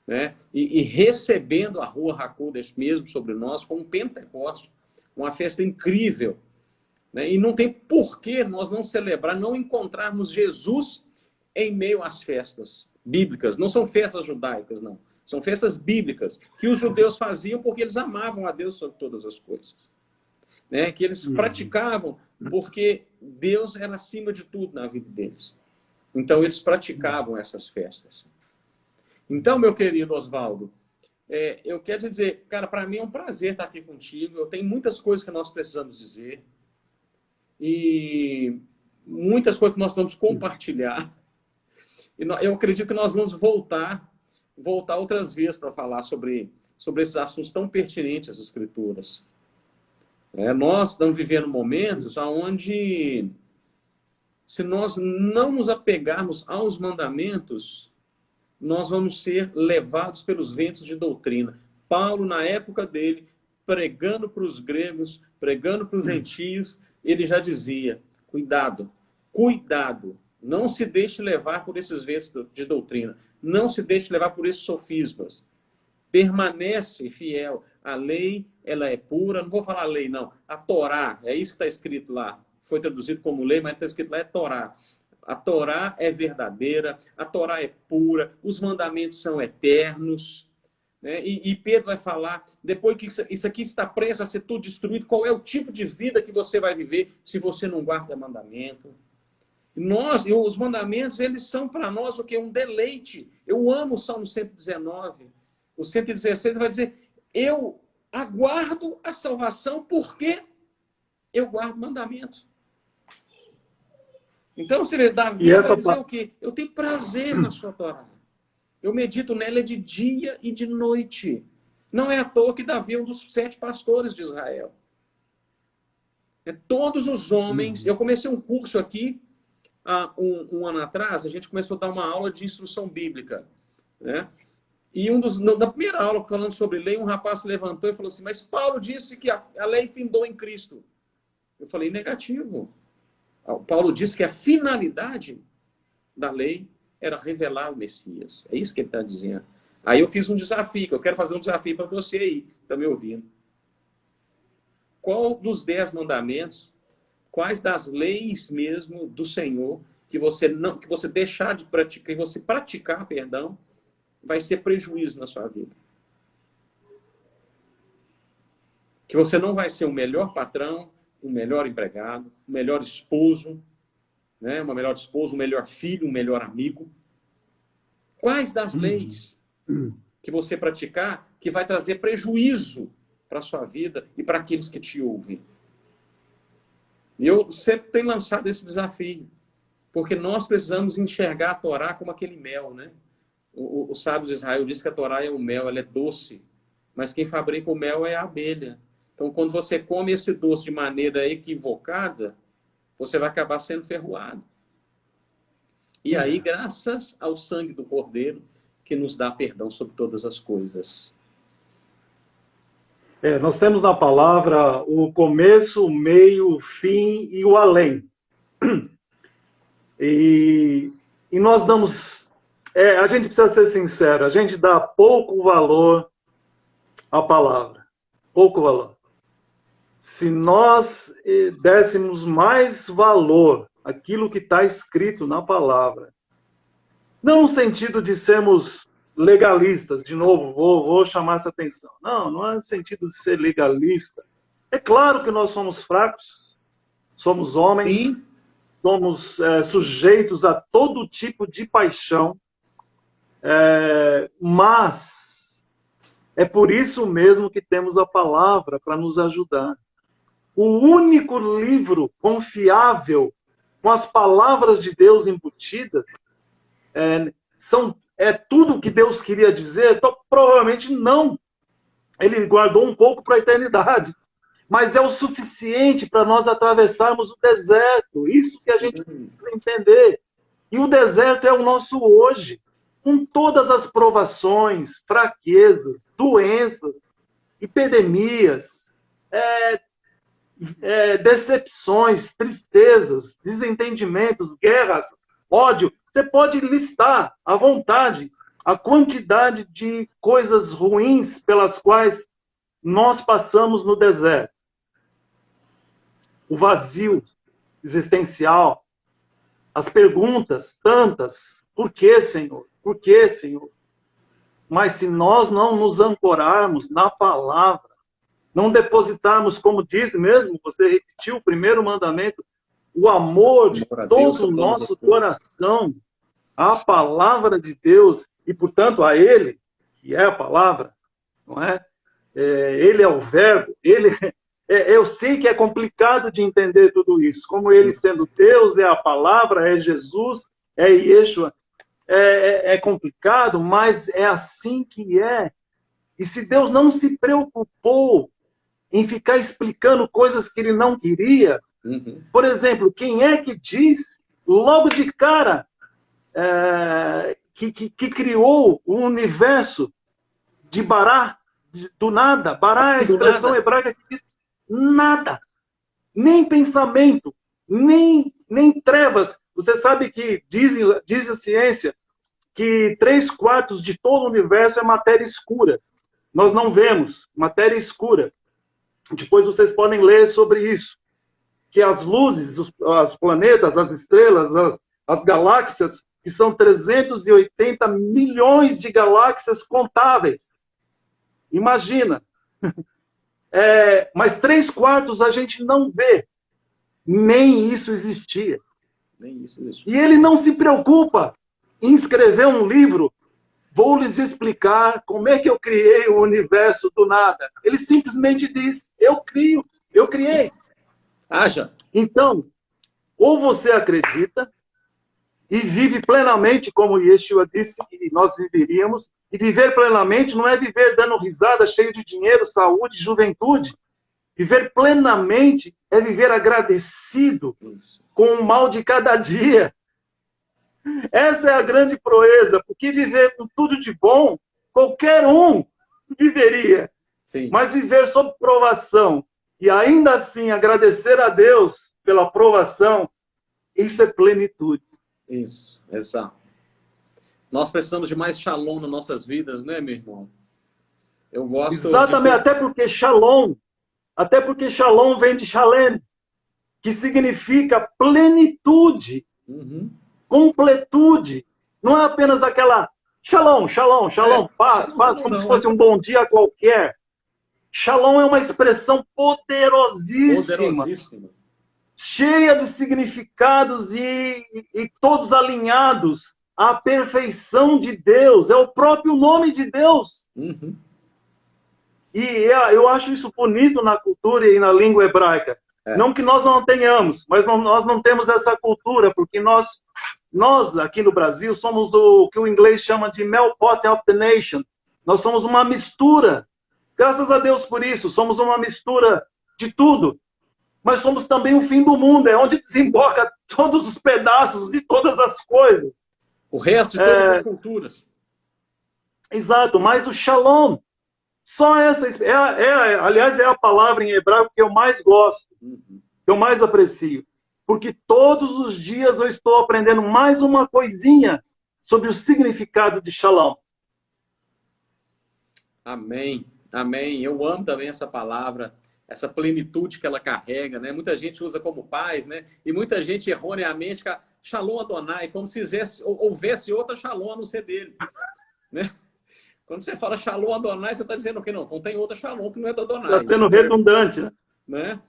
né? E recebendo a Rua HaKodesh mesmo sobre nós, foi um Pentecoste, uma festa incrível, né? E não tem porquê nós não celebrar, não encontrarmos Jesus em meio às festas bíblicas. Não são festas judaicas, não. São festas bíblicas, que os judeus faziam porque eles amavam a Deus sobre todas as coisas, né? Que eles praticavam porque Deus era acima de tudo na vida deles. Então, eles praticavam essas festas. Então, meu querido Oswaldo, eu quero te dizer, cara, para mim é um prazer estar aqui contigo. Eu tenho muitas coisas que nós precisamos dizer e muitas coisas que nós vamos compartilhar. E eu acredito que nós vamos voltar outras vezes para falar sobre esses assuntos tão pertinentes às Escrituras. Nós estamos vivendo momentos onde, se nós não nos apegarmos aos mandamentos, nós vamos ser levados pelos ventos de doutrina. Paulo, na época dele, pregando para os gregos, pregando para os gentios, ele já dizia, cuidado, não se deixe levar por esses ventos de doutrina, não se deixe levar por esses sofismas. Permanece fiel. A lei, ela é pura. Não vou falar lei, não. A Torá, é isso que está escrito lá. Foi traduzido como lei, mas está escrito lá é Torá. A Torá é verdadeira, a Torá é pura, os mandamentos são eternos. Né? E Pedro vai falar, depois que isso aqui está prestes a ser tudo destruído, qual é o tipo de vida que você vai viver se você não guarda mandamento? Os mandamentos, eles são para nós o que? Um deleite. Eu amo o Salmo 119. O 116 vai dizer, eu aguardo a salvação porque eu guardo mandamentos. Então, você vê, Davi vai dizer o quê? Eu tenho prazer na sua Torá. Eu medito nela de dia e de noite. Não é à toa que Davi é um dos 7 pastores de Israel. Todos os homens... Eu comecei um curso aqui, há um ano atrás, a gente começou a dar uma aula de instrução bíblica. Né? E na primeira aula, falando sobre lei, um rapaz se levantou e falou assim, mas Paulo disse que a lei findou em Cristo. Eu falei, negativo. Paulo disse que a finalidade da lei era revelar o Messias. É isso que ele está dizendo. Aí eu fiz um desafio, que eu quero fazer um desafio para você aí, que está me ouvindo. Qual dos 10 mandamentos, quais das leis mesmo do Senhor, que você deixar de praticar, que você praticar, perdão, vai ser prejuízo na sua vida? Que você não vai ser o melhor patrão, um melhor empregado, um melhor esposo, né? Uma melhor esposa, um melhor filho, um melhor amigo. Quais das leis que você praticar que vai trazer prejuízo para a sua vida e para aqueles que te ouvem? E eu sempre tenho lançado esse desafio, porque nós precisamos enxergar a Torá como aquele mel, né? O sábio de Israel diz que a Torá é o mel, ela é doce, mas quem fabrica o mel é a abelha. Então, quando você come esse doce de maneira equivocada, você vai acabar sendo ferroado. E aí, graças ao sangue do Cordeiro, que nos dá perdão sobre todas as coisas. Nós temos na palavra o começo, o meio, o fim e o além. E nós damos... a gente precisa ser sincero, a gente dá pouco valor à palavra. Pouco valor. Se nós dessemos mais valor àquilo que está escrito na palavra, não no sentido de sermos legalistas, de novo, vou chamar essa atenção. Não é no sentido de ser legalista. É claro que nós somos fracos, somos homens, Sim. Somos sujeitos a todo tipo de paixão, mas é por isso mesmo que temos a palavra para nos ajudar. O único livro confiável com as palavras de Deus embutidas é tudo o que Deus queria dizer? Então, provavelmente não. Ele guardou um pouco para a eternidade. Mas é o suficiente para nós atravessarmos o deserto. Isso que a gente precisa entender. E o deserto é o nosso hoje. com todas as provações, fraquezas, doenças, epidemias, decepções, tristezas, desentendimentos, guerras, ódio. Você pode listar à vontade a quantidade de coisas ruins pelas quais nós passamos no deserto. O vazio existencial, as perguntas tantas, por que, Senhor? Por que, Senhor? Mas se nós não nos ancorarmos na palavra, não depositarmos, como diz mesmo, você repetiu o primeiro mandamento, o amor de todo o nosso coração, a palavra de Deus, e portanto a Ele, que é a palavra, não é? Ele é o verbo, eu sei que é complicado de entender tudo isso, como Ele sendo Deus, é a palavra, é Jesus, é Yeshua, é complicado, mas é assim que é. E se Deus não se preocupou em ficar explicando coisas que Ele não queria, por exemplo, quem é que diz, logo de cara, que criou o universo de Bará, do nada? Bará é a expressão hebraica que diz nada, nem pensamento, nem trevas. Você sabe que diz a ciência que 3/4 de todo o universo é matéria escura. Nós não vemos matéria escura. Depois vocês podem ler sobre isso. Que as luzes, os planetas, as estrelas, as galáxias, que são 380 milhões de galáxias contáveis. Imagina. Mas 3/4 a gente não vê. Nem isso existia. E ele não se preocupa em escrever um livro. Vou lhes explicar como é que eu criei o universo do nada. Ele simplesmente diz, eu criei. Haja. Então, ou você acredita e vive plenamente, como Yeshua disse que nós viveríamos, e viver plenamente não é viver dando risada, cheio de dinheiro, saúde, juventude. Viver plenamente é viver agradecido com o mal de cada dia. Essa é a grande proeza, porque viver com tudo de bom, qualquer um viveria. Sim. Mas viver sob provação e ainda assim agradecer a Deus pela provação, isso é plenitude. Isso, exato. Nós precisamos de mais shalom nas nossas vidas, né, meu irmão? Eu gosto. Exatamente, até porque shalom vem de shalem, que significa plenitude. Completude. Não é apenas aquela shalom, paz, como se fosse um bom dia qualquer. Shalom é uma expressão poderosíssima. Cheia de significados e todos alinhados à perfeição de Deus. É o próprio nome de Deus. E eu acho isso bonito na cultura e na língua hebraica. Não que nós não tenhamos, mas nós não temos essa cultura, porque nós aqui no Brasil somos o que o inglês chama de melting of the nation. Nós somos uma mistura. Graças a Deus por isso, somos uma mistura de tudo. Mas somos também o fim do mundo, é onde desemboca todos os pedaços de todas as coisas. O resto de todas as culturas. Exato, mas o shalom, só essa, aliás, é a palavra em hebraico que eu mais gosto, que eu mais aprecio. Porque todos os dias eu estou aprendendo mais uma coisinha sobre o significado de shalom. Amém, amém. Eu amo também essa palavra, essa plenitude que ela carrega, né? Muita gente usa como paz, né? E muita gente erroneamente shalom Adonai, como se houvesse outra shalom a não ser dele, né? Quando você fala shalom Adonai, você está dizendo o quê? Não tem outra shalom que não é do Adonai. Está sendo redundante, né?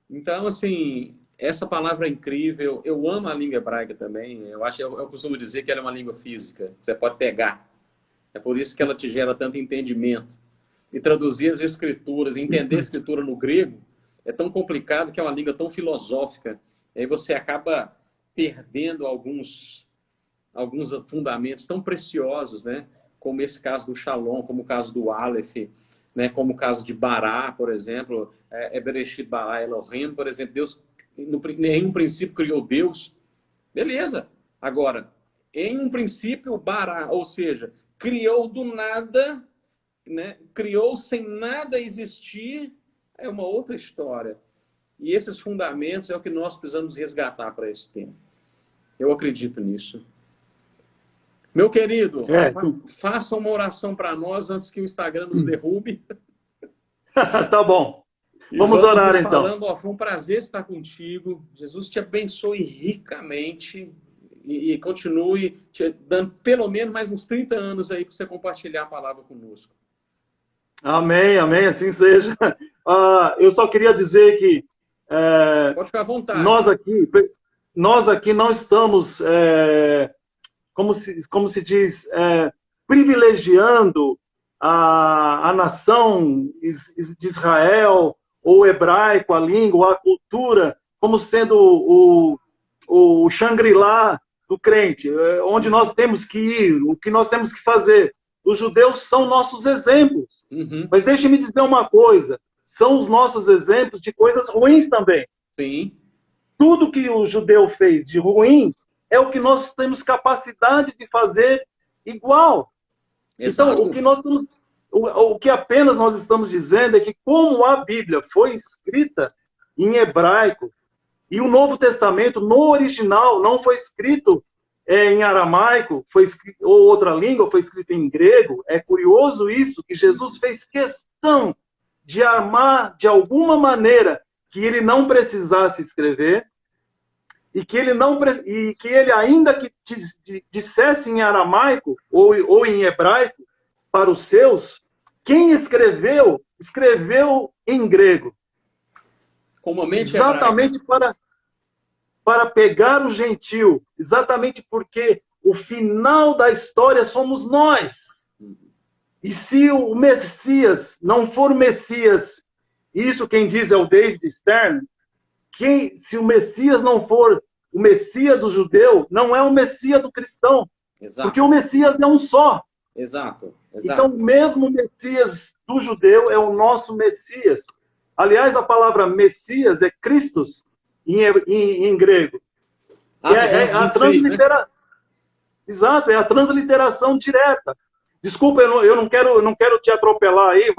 Então, assim, essa palavra é incrível. Eu amo a língua hebraica também. Eu costumo dizer que ela é uma língua física. Você pode pegar. É por isso que ela te gera tanto entendimento. E traduzir as escrituras, entender a escritura no grego, é tão complicado, que é uma língua tão filosófica. E aí você acaba perdendo alguns fundamentos tão preciosos, né? Como esse caso do Shalom, como o caso do Aleph, né? Como o caso de Bará, por exemplo, Bereshit Bará Elohim, por exemplo, Deus, em um princípio, criou Deus. Beleza. Agora, Em um princípio, bara, ou seja, criou do nada, né? Criou sem nada existir, é uma outra história. E esses fundamentos é o que nós precisamos resgatar para esse tempo. Eu acredito nisso. Meu querido, faça uma oração para nós antes que o Instagram nos derrube. Tá bom. Vamos orar então. Falando, ó, foi um prazer estar contigo. Jesus te abençoe ricamente e continue te dando pelo menos mais uns 30 anos aí para você compartilhar a palavra conosco. Amém, amém, assim seja. Eu só queria dizer que pode ficar à vontade. Nós aqui não estamos, como se diz, privilegiando a nação de Israel, ou o hebraico, a língua, a cultura, como sendo o Shangri-La do crente, onde nós temos que ir, o que nós temos que fazer. Os judeus são nossos exemplos. Uhum. Mas deixe-me dizer uma coisa, são os nossos exemplos de coisas ruins também. Sim. Tudo que o judeu fez de ruim é o que nós temos capacidade de fazer igual. Exato. Então, o que apenas nós estamos dizendo é que como a Bíblia foi escrita em hebraico, e o Novo Testamento, no original, não foi escrito em aramaico, foi escrito, ou outra língua, foi escrito em grego. É curioso isso, que Jesus fez questão de armar, de alguma maneira, que ele não precisasse escrever, e que ele ainda que dissesse em aramaico ou em hebraico para os seus, quem escreveu em grego. Exatamente para pegar o gentil, exatamente porque o final da história somos nós. E se o Messias não for o Messias, isso quem diz é o David Stern, se o Messias não for o Messias do judeu, não é o Messias do cristão. Exato. Porque o Messias é um só. Exato. Então, mesmo o Messias do judeu é o nosso Messias. Aliás, a palavra Messias é Christos em grego. É a transliteração. Né? Exato, é a transliteração direta. Desculpa, eu não quero te atropelar aí.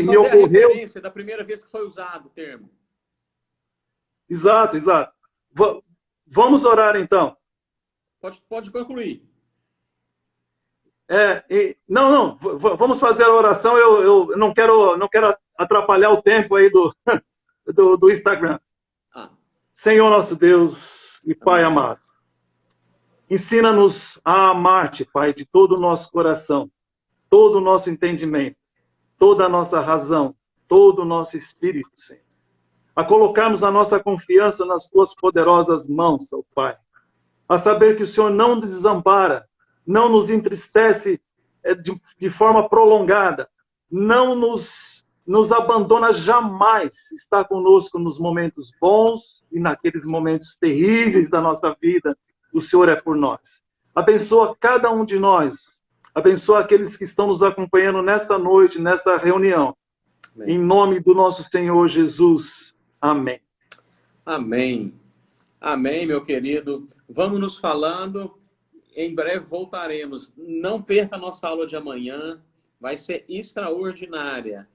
Me ocorreu. É da primeira vez que foi usado o termo. Exato. Vamos orar então. Pode concluir. Vamos fazer a oração. Eu não quero atrapalhar o tempo aí do Instagram. Senhor nosso Deus e Pai amado, ensina-nos a amar-te, Pai, de todo o nosso coração, todo o nosso entendimento, toda a nossa razão, todo o nosso espírito, Senhor. A colocarmos a nossa confiança nas tuas poderosas mãos, ó Pai. A saber que o Senhor não nos desampara, não nos entristece de forma prolongada, não nos abandona jamais, está conosco nos momentos bons e naqueles momentos terríveis da nossa vida, o Senhor é por nós. Abençoa cada um de nós, abençoa aqueles que estão nos acompanhando nesta noite, nessa reunião. Amém. Em nome do nosso Senhor Jesus. Amém. Amém. Amém, meu querido. Vamos nos falando. Em breve voltaremos. Não perca a nossa aula de amanhã. Vai ser extraordinária.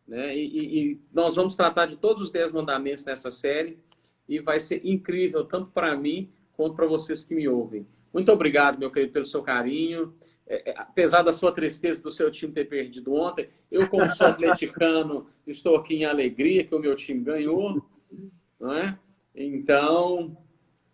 Né? E nós vamos tratar de todos os 10 mandamentos nessa série. E vai ser incrível, tanto para mim, quanto para vocês que me ouvem. Muito obrigado, meu querido, pelo seu carinho. Apesar da sua tristeza do seu time ter perdido ontem, eu, como sou atleticano, estou aqui em alegria que o meu time ganhou. Não é? Então,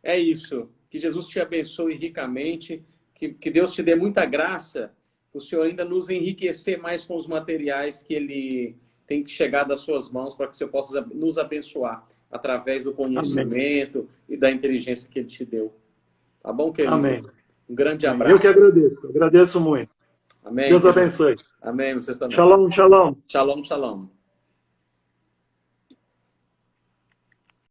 é isso. Que Jesus te abençoe ricamente, que Deus te dê muita graça, o Senhor ainda nos enriquecer mais com os materiais que Ele tem que chegar das suas mãos para que o Senhor possa nos abençoar através do conhecimento Amém. E da inteligência que Ele te deu. Tá bom, querido? Amém. Um grande abraço. Eu que agradeço muito. Amém. Deus abençoe. Amém, vocês também. Shalom, shalom. Shalom, shalom.